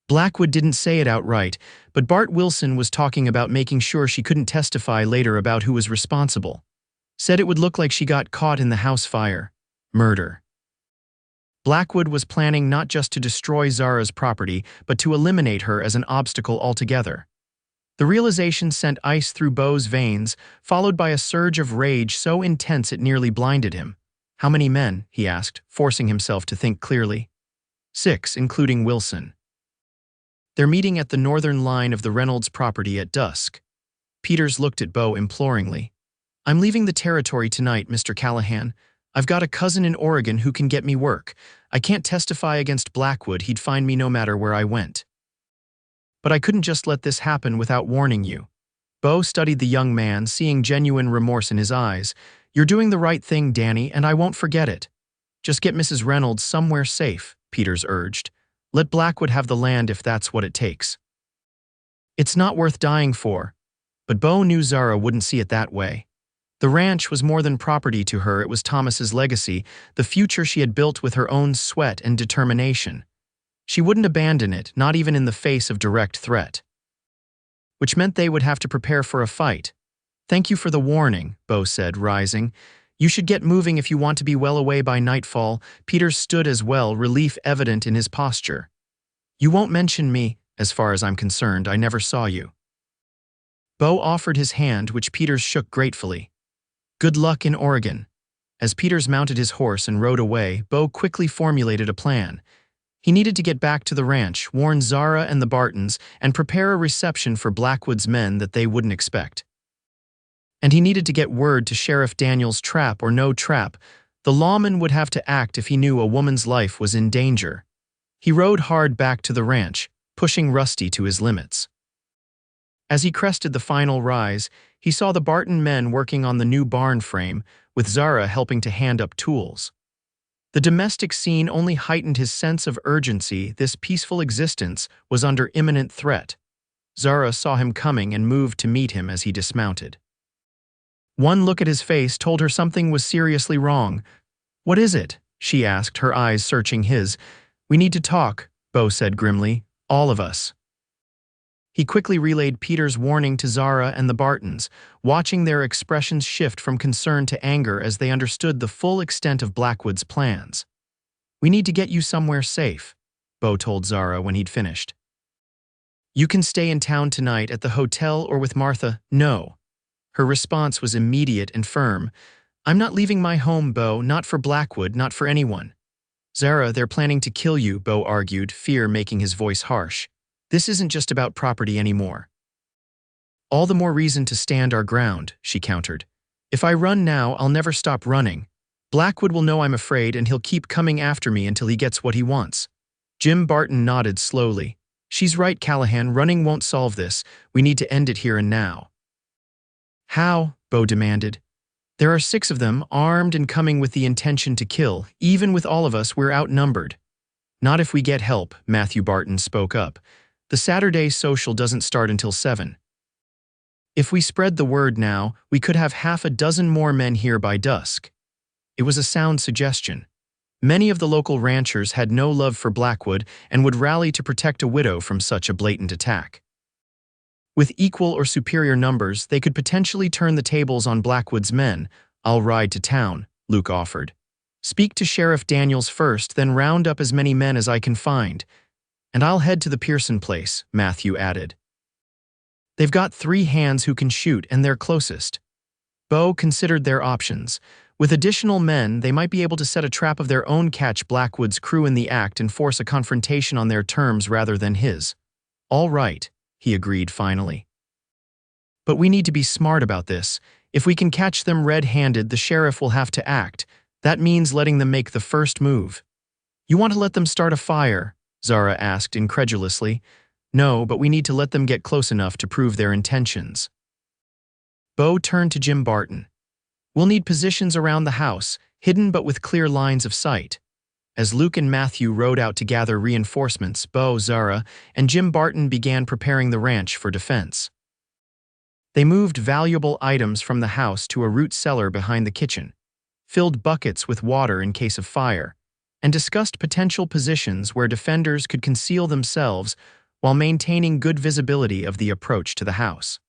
"Blackwood didn't say it outright, but Bart Wilson was talking about making sure she couldn't testify later about who was responsible. Said it would look like she got caught in the house fire. Murder." Blackwood was planning not just to destroy Zara's property, but to eliminate her as an obstacle altogether. The realization sent ice through Beau's veins, followed by a surge of rage so intense it nearly blinded him. "How many men?" he asked, forcing himself to think clearly. "6, including Wilson. They're meeting at the northern line of the Reynolds property at dusk." Peters looked at Beau imploringly. "I'm leaving the territory tonight, Mr. Callahan. I've got a cousin in Oregon who can get me work. I can't testify against Blackwood. He'd find me no matter where I went. But I couldn't just let this happen without warning you." Beau studied the young man, seeing genuine remorse in his eyes. "You're doing the right thing, Danny, and I won't forget it. Just get Mrs. Reynolds somewhere safe," Peters urged. "Let Blackwood have the land if that's what it takes." "It's not worth dying for." But Beau knew Zara wouldn't see it that way. The ranch was more than property to her. It was Thomas's legacy, the future she had built with her own sweat and determination. She wouldn't abandon it, not even in the face of direct threat. Which meant they would have to prepare for a fight. "Thank you for the warning," Beau said, rising. "You should get moving if you want to be well away by nightfall." Peters stood as well, relief evident in his posture. "You won't mention me. As far as I'm concerned, I never saw you." Beau offered his hand, which Peters shook gratefully. "Good luck in Oregon." As Peters mounted his horse and rode away, Beau quickly formulated a plan. He needed to get back to the ranch, warn Zara and the Bartons, and prepare a reception for Blackwood's men that they wouldn't expect. And he needed to get word to Sheriff Daniels. Trap or no trap, the lawman would have to act if he knew a woman's life was in danger. He rode hard back to the ranch, pushing Rusty to his limits. As he crested the final rise, he saw the Barton men working on the new barn frame, with Zara helping to hand up tools. The domestic scene only heightened his sense of urgency. This peaceful existence was under imminent threat. Zara saw him coming and moved to meet him as he dismounted. One look at his face told her something was seriously wrong. "What is it?" she asked, her eyes searching his. "We need to talk," Beau said grimly. "All of us." He quickly relayed Peter's warning to Zara and the Bartons, watching their expressions shift from concern to anger as they understood the full extent of Blackwood's plans. "We need to get you somewhere safe," Beau told Zara when he'd finished. "You can stay in town tonight at the hotel or with Martha." "No." Her response was immediate and firm. "I'm not leaving my home, Beau, not for Blackwood, not for anyone." "Zara, they're planning to kill you," Beau argued, fear making his voice harsh. "This isn't just about property anymore." "All the more reason to stand our ground," she countered. "If I run now, I'll never stop running. Blackwood will know I'm afraid and he'll keep coming after me until he gets what he wants." Jim Barton nodded slowly. "She's right, Callahan, running won't solve this. We need to end it here and now." "How?" Beau demanded. There are 6 of them, armed and coming with the intention to kill. Even with all of us, we're outnumbered. Not if we get help, Matthew Barton spoke up. The Saturday social doesn't start until 7. If we spread the word now, we could have half a dozen more men here by dusk. It was a sound suggestion. Many of the local ranchers had no love for Blackwood and would rally to protect a widow from such a blatant attack. With equal or superior numbers, they could potentially turn the tables on Blackwood's men. I'll ride to town, Luke offered. Speak to Sheriff Daniels first, then round up as many men as I can find. And I'll head to the Pearson place, Matthew added. They've got 3 hands who can shoot, and they're closest. Beau considered their options. With additional men, they might be able to set a trap of their own, catch Blackwood's crew in the act, and force a confrontation on their terms rather than his. All right, he agreed finally. But we need to be smart about this. If we can catch them red-handed, the sheriff will have to act. That means letting them make the first move. You want to let them start a fire? Zara asked incredulously. No, but we need to let them get close enough to prove their intentions. Beau turned to Jim Barton. We'll need positions around the house, hidden but with clear lines of sight. As Luke and Matthew rode out to gather reinforcements, Beau, Zara, and Jim Barton began preparing the ranch for defense. They moved valuable items from the house to a root cellar behind the kitchen, filled buckets with water in case of fire, and discussed potential positions where defenders could conceal themselves while maintaining good visibility of the approach to the house.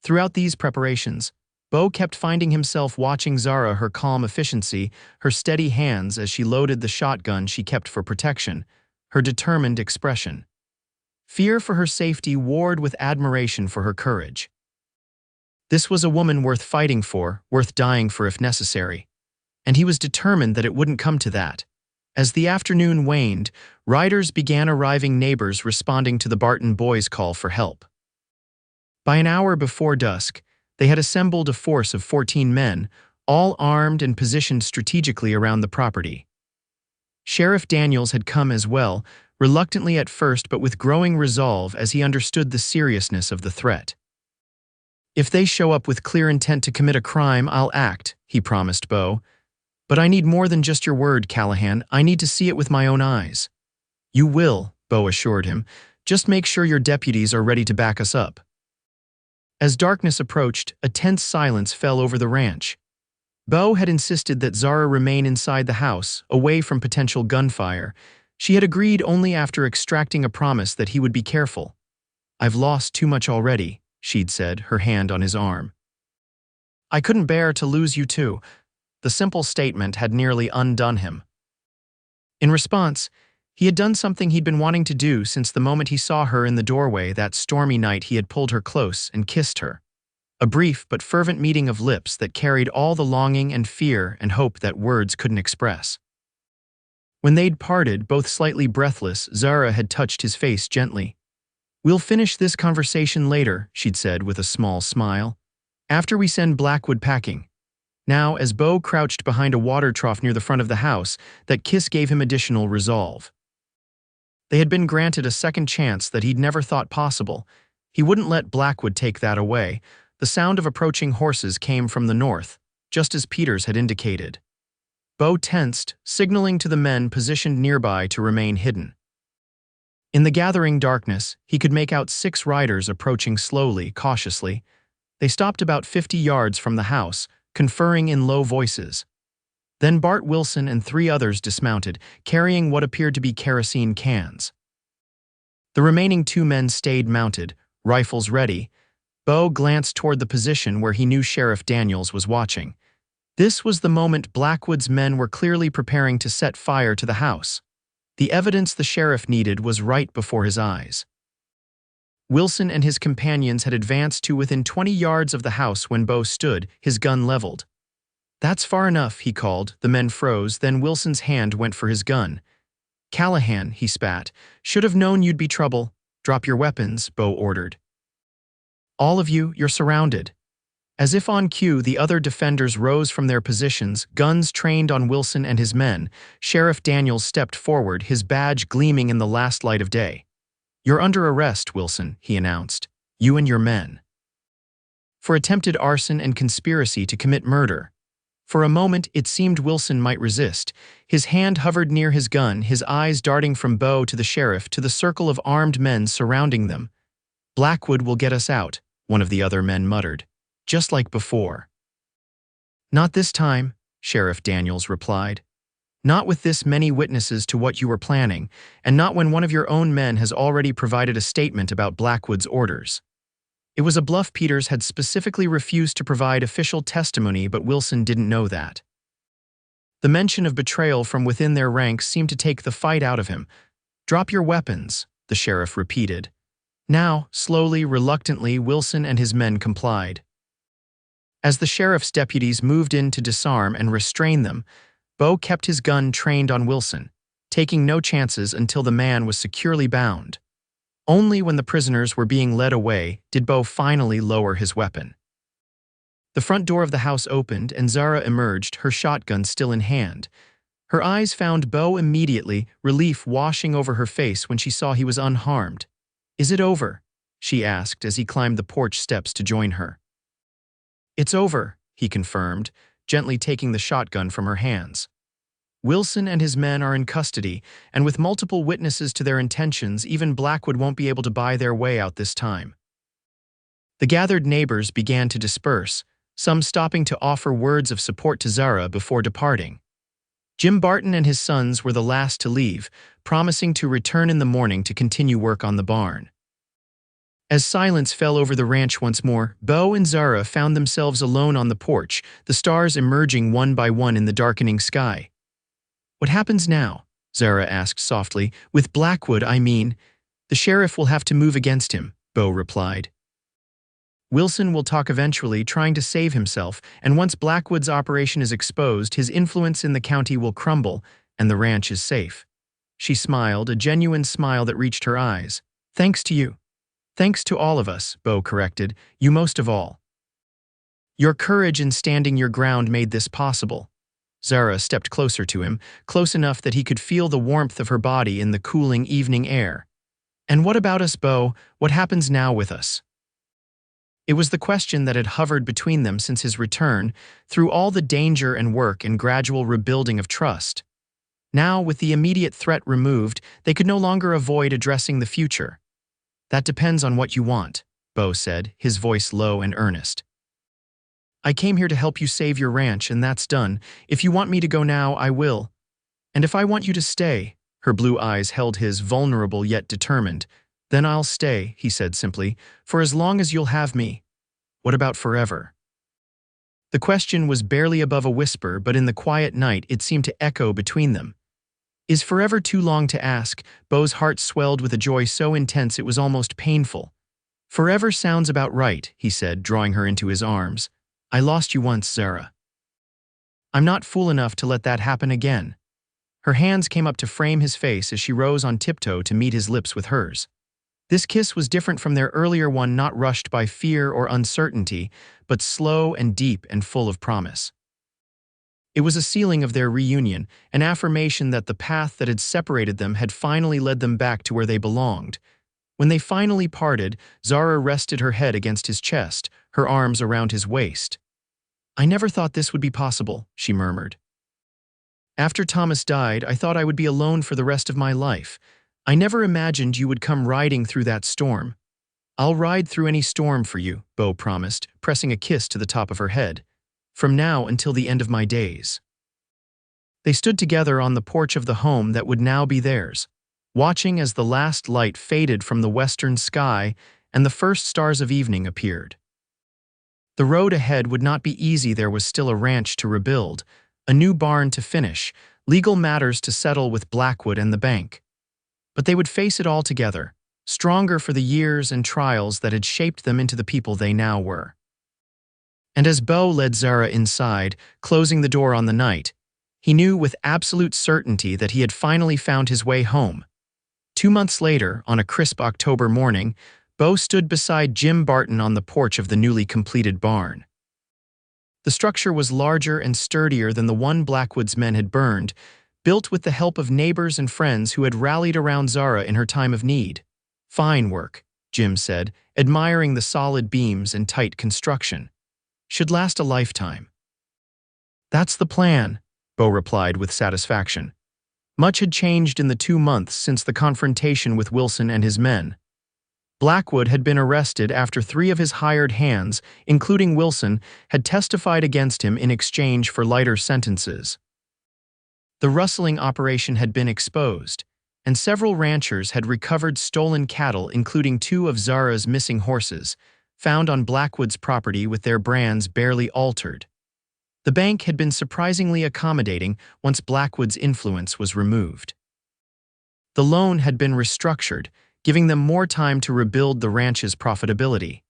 Throughout these preparations, Beau kept finding himself watching Zara, her calm efficiency, her steady hands as she loaded the shotgun she kept for protection, her determined expression. Fear for her safety warred with admiration for her courage. This was a woman worth fighting for, worth dying for if necessary. And he was determined that it wouldn't come to that. As the afternoon waned, riders began arriving, neighbors responding to the Barton boys' call for help. By an hour before dusk, they had assembled a force of 14 men, all armed and positioned strategically around the property. Sheriff Daniels had come as well, reluctantly at first but with growing resolve as he understood the seriousness of the threat. If they show up with clear intent to commit a crime, I'll act, he promised Beau. But I need more than just your word, Callahan. I need to see it with my own eyes. You will, Beau assured him. Just make sure your deputies are ready to back us up. As darkness approached, a tense silence fell over the ranch. Beau had insisted that Zara remain inside the house, away from potential gunfire. She had agreed only after extracting a promise that he would be careful. I've lost too much already, she'd said, her hand on his arm. I couldn't bear to lose you too. The simple statement had nearly undone him. In response, he had done something he'd been wanting to do since the moment he saw her in the doorway that stormy night. He had pulled her close and kissed her. A brief but fervent meeting of lips that carried all the longing and fear and hope that words couldn't express. When they'd parted, both slightly breathless, Zara had touched his face gently. We'll finish this conversation later, she'd said with a small smile. After we send Blackwood packing. Now, as Beau crouched behind a water trough near the front of the house, that kiss gave him additional resolve. They had been granted a second chance that he'd never thought possible. He wouldn't let Blackwood take that away. The sound of approaching horses came from the north, just as Peters had indicated. Beau tensed, signaling to the men positioned nearby to remain hidden. In the gathering darkness, he could make out 6 riders approaching slowly, cautiously. They stopped about 50 yards from the house, conferring in low voices. Then Bart Wilson and 3 others dismounted, carrying what appeared to be kerosene cans. The remaining 2 men stayed mounted, rifles ready. Beau glanced toward the position where he knew Sheriff Daniels was watching. This was the moment Blackwood's men were clearly preparing to set fire to the house. The evidence the sheriff needed was right before his eyes. Wilson and his companions had advanced to within 20 yards of the house when Beau stood, his gun leveled. That's far enough, he called. The men froze, then Wilson's hand went for his gun. Callahan, he spat. Should have known you'd be trouble. Drop your weapons, Beau ordered. All of you, you're surrounded. As if on cue, the other defenders rose from their positions, guns trained on Wilson and his men. Sheriff Daniels stepped forward, his badge gleaming in the last light of day. You're under arrest, Wilson, he announced. You and your men. for attempted arson and conspiracy to commit murder. For a moment, it seemed Wilson might resist. His hand hovered near his gun, his eyes darting from Beau to the sheriff to the circle of armed men surrounding them. "Blackwood will get us out," one of the other men muttered. "Just like before." "Not this time," Sheriff Daniels replied. "Not with this many witnesses to what you were planning, and not when one of your own men has already provided a statement about Blackwood's orders." It was a bluff. Peters had specifically refused to provide official testimony, but Wilson didn't know that. The mention of betrayal from within their ranks seemed to take the fight out of him. "Drop your weapons," the sheriff repeated. Now, slowly, reluctantly, Wilson and his men complied. As the sheriff's deputies moved in to disarm and restrain them, Beau kept his gun trained on Wilson, taking no chances until the man was securely bound. Only when the prisoners were being led away did Beau finally lower his weapon. The front door of the house opened and Zara emerged, her shotgun still in hand. Her eyes found Beau immediately, relief washing over her face when she saw he was unharmed. "Is it over?" she asked as he climbed the porch steps to join her. "It's over," he confirmed, gently taking the shotgun from her hands. "Wilson and his men are in custody, and with multiple witnesses to their intentions, even Blackwood won't be able to buy their way out this time." The gathered neighbors began to disperse, some stopping to offer words of support to Zara before departing. Jim Barton and his sons were the last to leave, promising to return in the morning to continue work on the barn. As silence fell over the ranch once more, Beau and Zara found themselves alone on the porch, the stars emerging one by one in the darkening sky. "What happens now?" Zara asked softly. "With Blackwood, I mean." "The sheriff will have to move against him," Beau replied. "Wilson will talk eventually, trying to save himself, and once Blackwood's operation is exposed, his influence in the county will crumble, and the ranch is safe." She smiled, a genuine smile that reached her eyes. "Thanks to you." "Thanks to all of us," Beau corrected. "You most of all. Your courage in standing your ground made this possible." Zara stepped closer to him, close enough that he could feel the warmth of her body in the cooling evening air. "And what about us, Beau? What happens now with us?" It was the question that had hovered between them since his return, through all the danger and work and gradual rebuilding of trust. Now, with the immediate threat removed, they could no longer avoid addressing the future. "That depends on what you want," Beau said, his voice low and earnest. "I came here to help you save your ranch, and that's done. If you want me to go now, I will. And if I want you to stay," her blue eyes held his, vulnerable yet determined, "then I'll stay," he said simply, "for as long as you'll have me." "What about forever?" The question was barely above a whisper, but in the quiet night it seemed to echo between them. Is forever too long to ask? Beau's heart swelled with a joy so intense it was almost painful. "Forever sounds about right," he said, drawing her into his arms. "I lost you once, Zara. I'm not fool enough to let that happen again." Her hands came up to frame his face as she rose on tiptoe to meet his lips with hers. This kiss was different from their earlier one, not rushed by fear or uncertainty, but slow and deep and full of promise. It was a sealing of their reunion, an affirmation that the path that had separated them had finally led them back to where they belonged. When they finally parted, Zara rested her head against his chest, her arms around his waist. "I never thought this would be possible," she murmured. "After Thomas died, I thought I would be alone for the rest of my life. I never imagined you would come riding through that storm." "I'll ride through any storm for you," Beau promised, pressing a kiss to the top of her head. "From now until the end of my days." They stood together on the porch of the home that would now be theirs, watching as the last light faded from the western sky and the first stars of evening appeared. The road ahead would not be easy. There was still a ranch to rebuild, a new barn to finish, legal matters to settle with Blackwood and the bank. But they would face it all together, stronger for the years and trials that had shaped them into the people they now were. And as Beau led Zara inside, closing the door on the night, he knew with absolute certainty that he had finally found his way home. 2 months later, on a crisp October morning, Beau stood beside Jim Barton on the porch of the newly completed barn. The structure was larger and sturdier than the one Blackwood's men had burned, built with the help of neighbors and friends who had rallied around Zara in her time of need. "Fine work," Jim said, admiring the solid beams and tight construction. Should last a lifetime. That's the plan, Beau replied with satisfaction. Much had changed in the 2 months since the confrontation with Wilson and his men. Blackwood had been arrested after 3 of his hired hands, including Wilson, had testified against him in exchange for lighter sentences. The rustling operation had been exposed, and several ranchers had recovered stolen cattle, including 2 of Zara's missing horses, found on Blackwood's property with their brands barely altered. The bank had been surprisingly accommodating once Blackwood's influence was removed. The loan had been restructured, giving them more time to rebuild the ranch's profitability.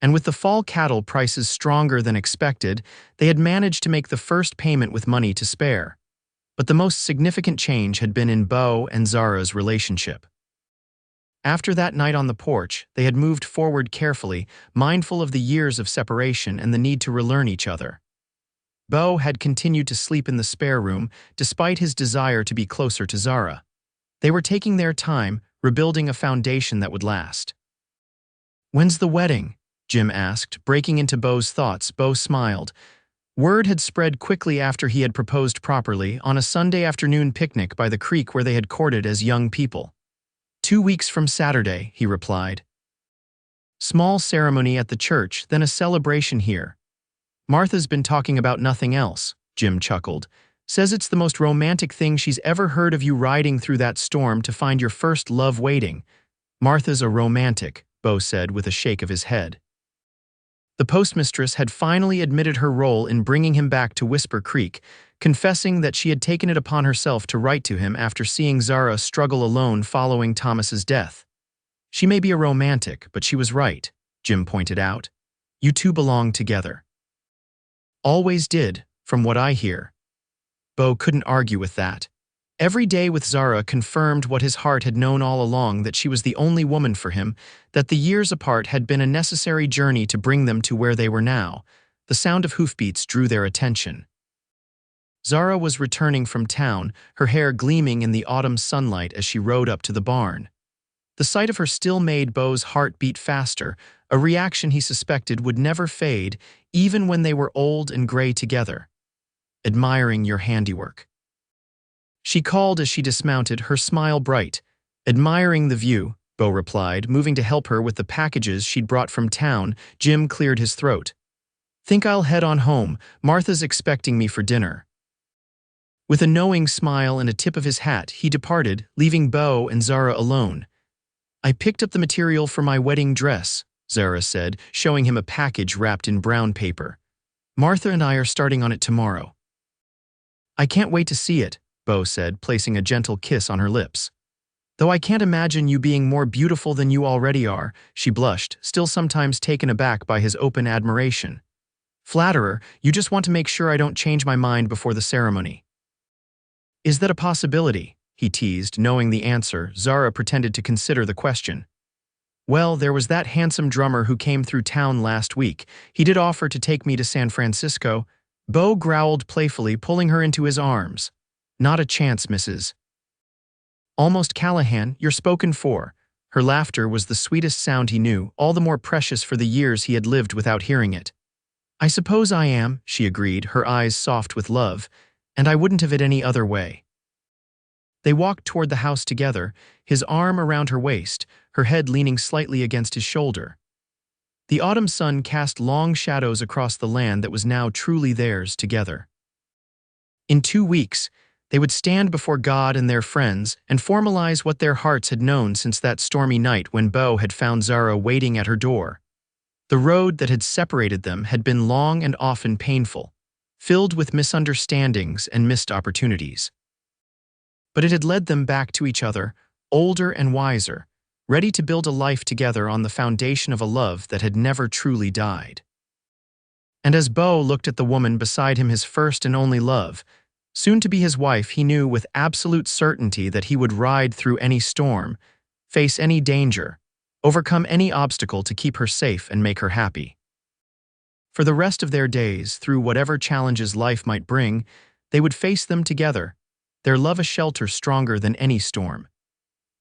And with the fall cattle prices stronger than expected, they had managed to make the first payment with money to spare. But the most significant change had been in Beau and Zara's relationship. After that night on the porch, they had moved forward carefully, mindful of the years of separation and the need to relearn each other. Beau had continued to sleep in the spare room, despite his desire to be closer to Zara. They were taking their time, rebuilding a foundation that would last. "When's the wedding?" Jim asked, breaking into Beau's thoughts. Beau smiled. Word had spread quickly after he had proposed properly on a Sunday afternoon picnic by the creek where they had courted as young people. 2 weeks from Saturday, he replied. Small ceremony at the church, then a celebration here. Martha's been talking about nothing else, Jim chuckled. Says it's the most romantic thing she's ever heard of, you riding through that storm to find your first love waiting. Martha's a romantic, Beau said with a shake of his head. The postmistress had finally admitted her role in bringing him back to Whisper Creek, confessing that she had taken it upon herself to write to him after seeing Zara struggle alone following Thomas's death. She may be a romantic, but she was right, Jim pointed out. You two belong together. Always did, from what I hear. Beau couldn't argue with that. Every day with Zara confirmed what his heart had known all along, that she was the only woman for him, that the years apart had been a necessary journey to bring them to where they were now. The sound of hoofbeats drew their attention. Zara was returning from town, her hair gleaming in the autumn sunlight as she rode up to the barn. The sight of her still made Beau's heart beat faster, a reaction he suspected would never fade, even when they were old and gray together. Admiring your handiwork. She called as she dismounted, her smile bright. Admiring the view, Beau replied, moving to help her with the packages she'd brought from town. Jim cleared his throat. Think I'll head on home. Martha's expecting me for dinner. With a knowing smile and a tip of his hat, he departed, leaving Beau and Zara alone. I picked up the material for my wedding dress, Zara said, showing him a package wrapped in brown paper. Martha and I are starting on it tomorrow. I can't wait to see it, Beau said, placing a gentle kiss on her lips. Though I can't imagine you being more beautiful than you already are, she blushed, still sometimes taken aback by his open admiration. Flatterer, you just want to make sure I don't change my mind before the ceremony. Is that a possibility? He teased, knowing the answer. Zara pretended to consider the question. Well, there was that handsome drummer who came through town last week. He did offer to take me to San Francisco. Beau growled playfully, pulling her into his arms. Not a chance, Mrs. Almost Callahan, you're spoken for. Her laughter was the sweetest sound he knew, all the more precious for the years he had lived without hearing it. I suppose I am, she agreed, her eyes soft with love, and I wouldn't have it any other way. They walked toward the house together, his arm around her waist, her head leaning slightly against his shoulder. The autumn sun cast long shadows across the land that was now truly theirs together. In 2 weeks, they would stand before God and their friends and formalize what their hearts had known since that stormy night when Beau had found Zara waiting at her door. The road that had separated them had been long and often painful, filled with misunderstandings and missed opportunities. But it had led them back to each other, older and wiser, ready to build a life together on the foundation of a love that had never truly died. And as Beau looked at the woman beside him, his first and only love, soon to be his wife, he knew with absolute certainty that he would ride through any storm, face any danger, overcome any obstacle to keep her safe and make her happy. For the rest of their days, through whatever challenges life might bring, they would face them together, their love a shelter stronger than any storm.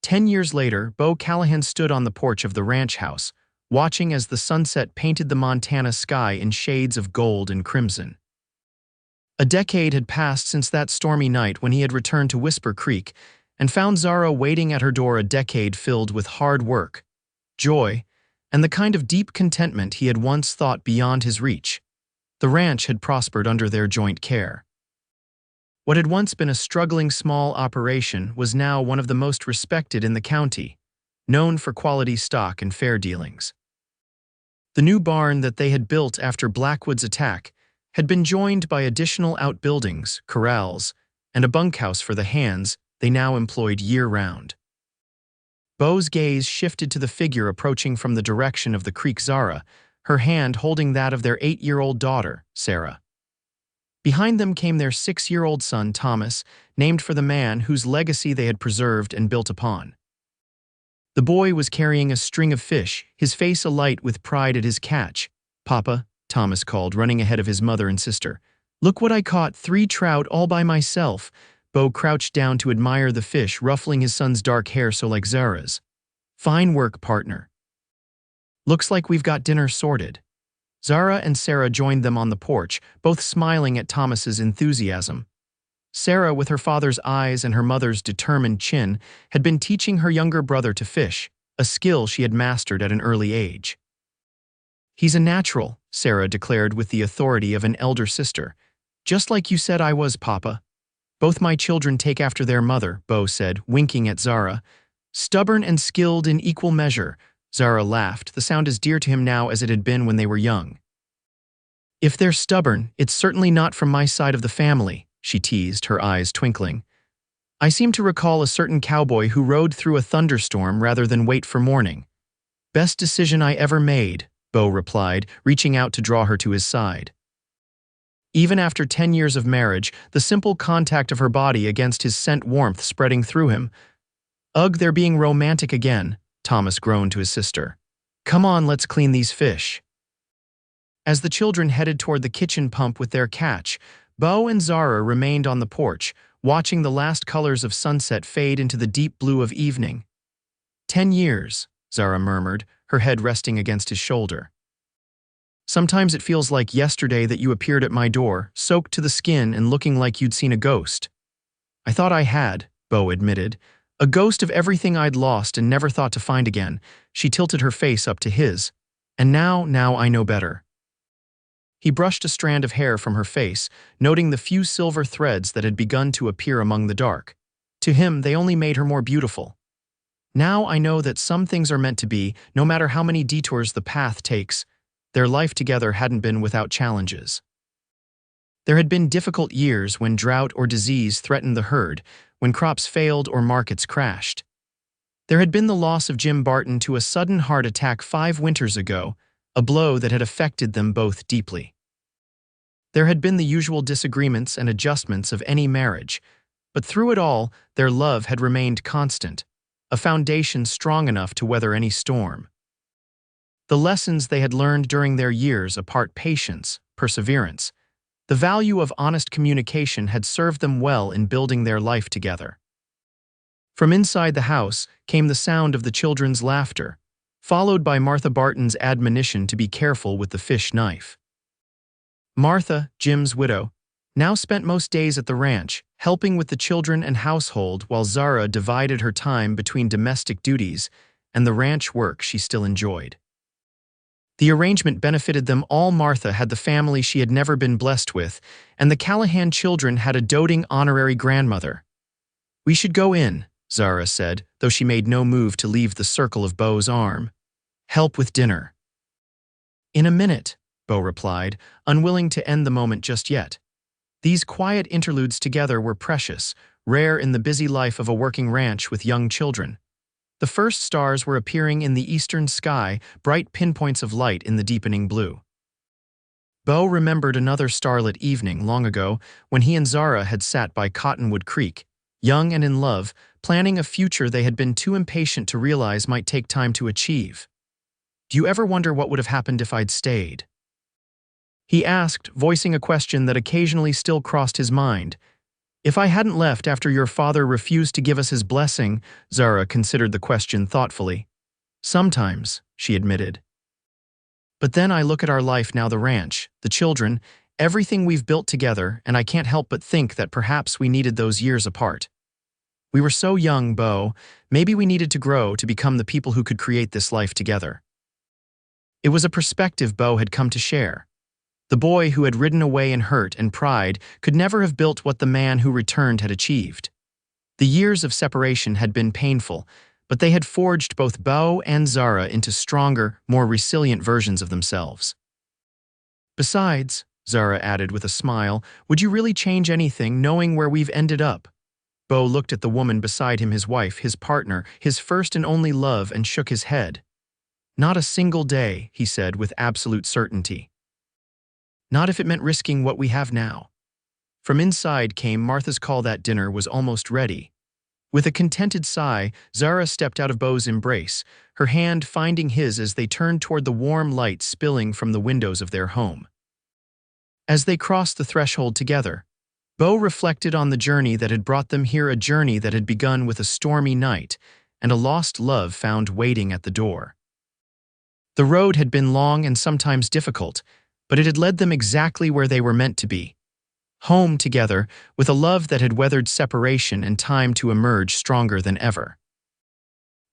10 years later, Beau Callahan stood on the porch of the ranch house, watching as the sunset painted the Montana sky in shades of gold and crimson. A decade had passed since that stormy night when he had returned to Whisper Creek and found Zara waiting at her door, a decade filled with hard work, joy, and the kind of deep contentment he had once thought beyond his reach. The ranch had prospered under their joint care. What had once been a struggling small operation was now one of the most respected in the county, known for quality stock and fair dealings. The new barn that they had built after Blackwood's attack had been joined by additional outbuildings, corrals, and a bunkhouse for the hands they now employed year-round. Beau's gaze shifted to the figure approaching from the direction of the creek. Zara, her hand holding that of their 8-year-old daughter, Sarah. Behind them came their 6-year-old son, Thomas, named for the man whose legacy they had preserved and built upon. The boy was carrying a string of fish, his face alight with pride at his catch. "Papa," Thomas called, running ahead of his mother and sister. "Look what I caught, 3 trout all by myself." Beau crouched down to admire the fish, ruffling his son's dark hair so like Zara's. "Fine work, partner. Looks like we've got dinner sorted." Zara and Sarah joined them on the porch, both smiling at Thomas's enthusiasm. Sarah, with her father's eyes and her mother's determined chin, had been teaching her younger brother to fish, a skill she had mastered at an early age. "He's a natural," Sarah declared with the authority of an elder sister. "Just like you said I was, Papa." "Both my children take after their mother," Beau said, winking at Zara. "Stubborn and skilled in equal measure." Zara laughed, the sound as dear to him now as it had been when they were young. "If they're stubborn, it's certainly not from my side of the family," she teased, her eyes twinkling. "I seem to recall a certain cowboy who rode through a thunderstorm rather than wait for morning." "Best decision I ever made," Beau replied, reaching out to draw her to his side. Even after 10 years of marriage, the simple contact of her body against his sent warmth spreading through him. "Ugh, they're being romantic again," Thomas groaned to his sister. "Come on, let's clean these fish." As the children headed toward the kitchen pump with their catch, Beau and Zara remained on the porch, watching the last colors of sunset fade into the deep blue of evening. 10 years, Zara murmured, her head resting against his shoulder. "Sometimes it feels like yesterday that you appeared at my door, soaked to the skin and looking like you'd seen a ghost." "I thought I had," Beau admitted. "A ghost of everything I'd lost and never thought to find again." She tilted her face up to his. "And now I know better." He brushed a strand of hair from her face, noting the few silver threads that had begun to appear among the dark. To him, they only made her more beautiful. "Now I know that some things are meant to be, no matter how many detours the path takes." Their life together hadn't been without challenges. There had been difficult years when drought or disease threatened the herd, when crops failed or markets crashed. There had been the loss of Jim Barton to a sudden heart attack 5 winters ago, a blow that had affected them both deeply. There had been the usual disagreements and adjustments of any marriage, but through it all, their love had remained constant, a foundation strong enough to weather any storm. The lessons they had learned during their years apart, patience, perseverance, the value of honest communication had served them well in building their life together. From inside the house came the sound of the children's laughter, followed by Martha Barton's admonition to be careful with the fish knife. Martha, Jim's widow, now spent most days at the ranch, helping with the children and household while Zara divided her time between domestic duties and the ranch work she still enjoyed. The arrangement benefited them all. Martha had the family she had never been blessed with, and the Callahan children had a doting honorary grandmother. "We should go in," Zara said, though she made no move to leave the circle of Beau's arm. "Help with dinner." "In a minute," Beau replied, unwilling to end the moment just yet. These quiet interludes together were precious, rare in the busy life of a working ranch with young children. The first stars were appearing in the eastern sky, bright pinpoints of light in the deepening blue. Beau remembered another starlit evening long ago when he and Zara had sat by Cottonwood Creek, young and in love, planning a future they had been too impatient to realize might take time to achieve. "Do you ever wonder what would have happened if I'd stayed?" he asked, voicing a question that occasionally still crossed his mind. If I hadn't left after your father refused to give us his blessing, Zara considered the question thoughtfully. Sometimes, she admitted. But then I look at our life now, the ranch, the children, everything we've built together, and I can't help but think that perhaps we needed those years apart. We were so young, Beau. Maybe we needed to grow to become the people who could create this life together. It was a perspective Beau had come to share. The boy who had ridden away in hurt and pride could never have built what the man who returned had achieved. The years of separation had been painful, but they had forged both Beau and Zara into stronger, more resilient versions of themselves. Besides, Zara added with a smile, would you really change anything knowing where we've ended up? Beau looked at the woman beside him, his wife, his partner, his first and only love, and shook his head. Not a single day, he said with absolute certainty. Not if it meant risking what we have now. From inside came Martha's call that dinner was almost ready. With a contented sigh, Zara stepped out of Beau's embrace, her hand finding his as they turned toward the warm light spilling from the windows of their home. As they crossed the threshold together, Beau reflected on the journey that had brought them here, a journey that had begun with a stormy night and a lost love found waiting at the door. The road had been long and sometimes difficult, but it had led them exactly where they were meant to be. Home together, with a love that had weathered separation and time to emerge stronger than ever.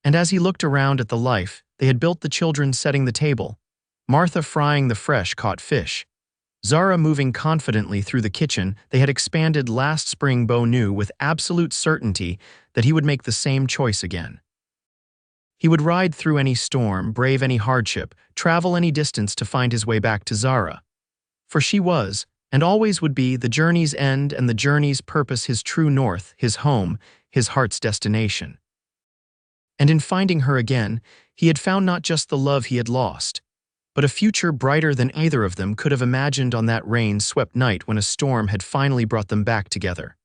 And as he looked around at the life they had built, the children setting the table, Martha frying the fresh caught fish, Zara moving confidently through the kitchen they had expanded last spring, Beau knew with absolute certainty that he would make the same choice again. He would ride through any storm, brave any hardship, travel any distance to find his way back to Zara. For she was, and always would be, the journey's end and the journey's purpose, his true north, his home, his heart's destination. And in finding her again, he had found not just the love he had lost, but a future brighter than either of them could have imagined on that rain-swept night when a storm had finally brought them back together.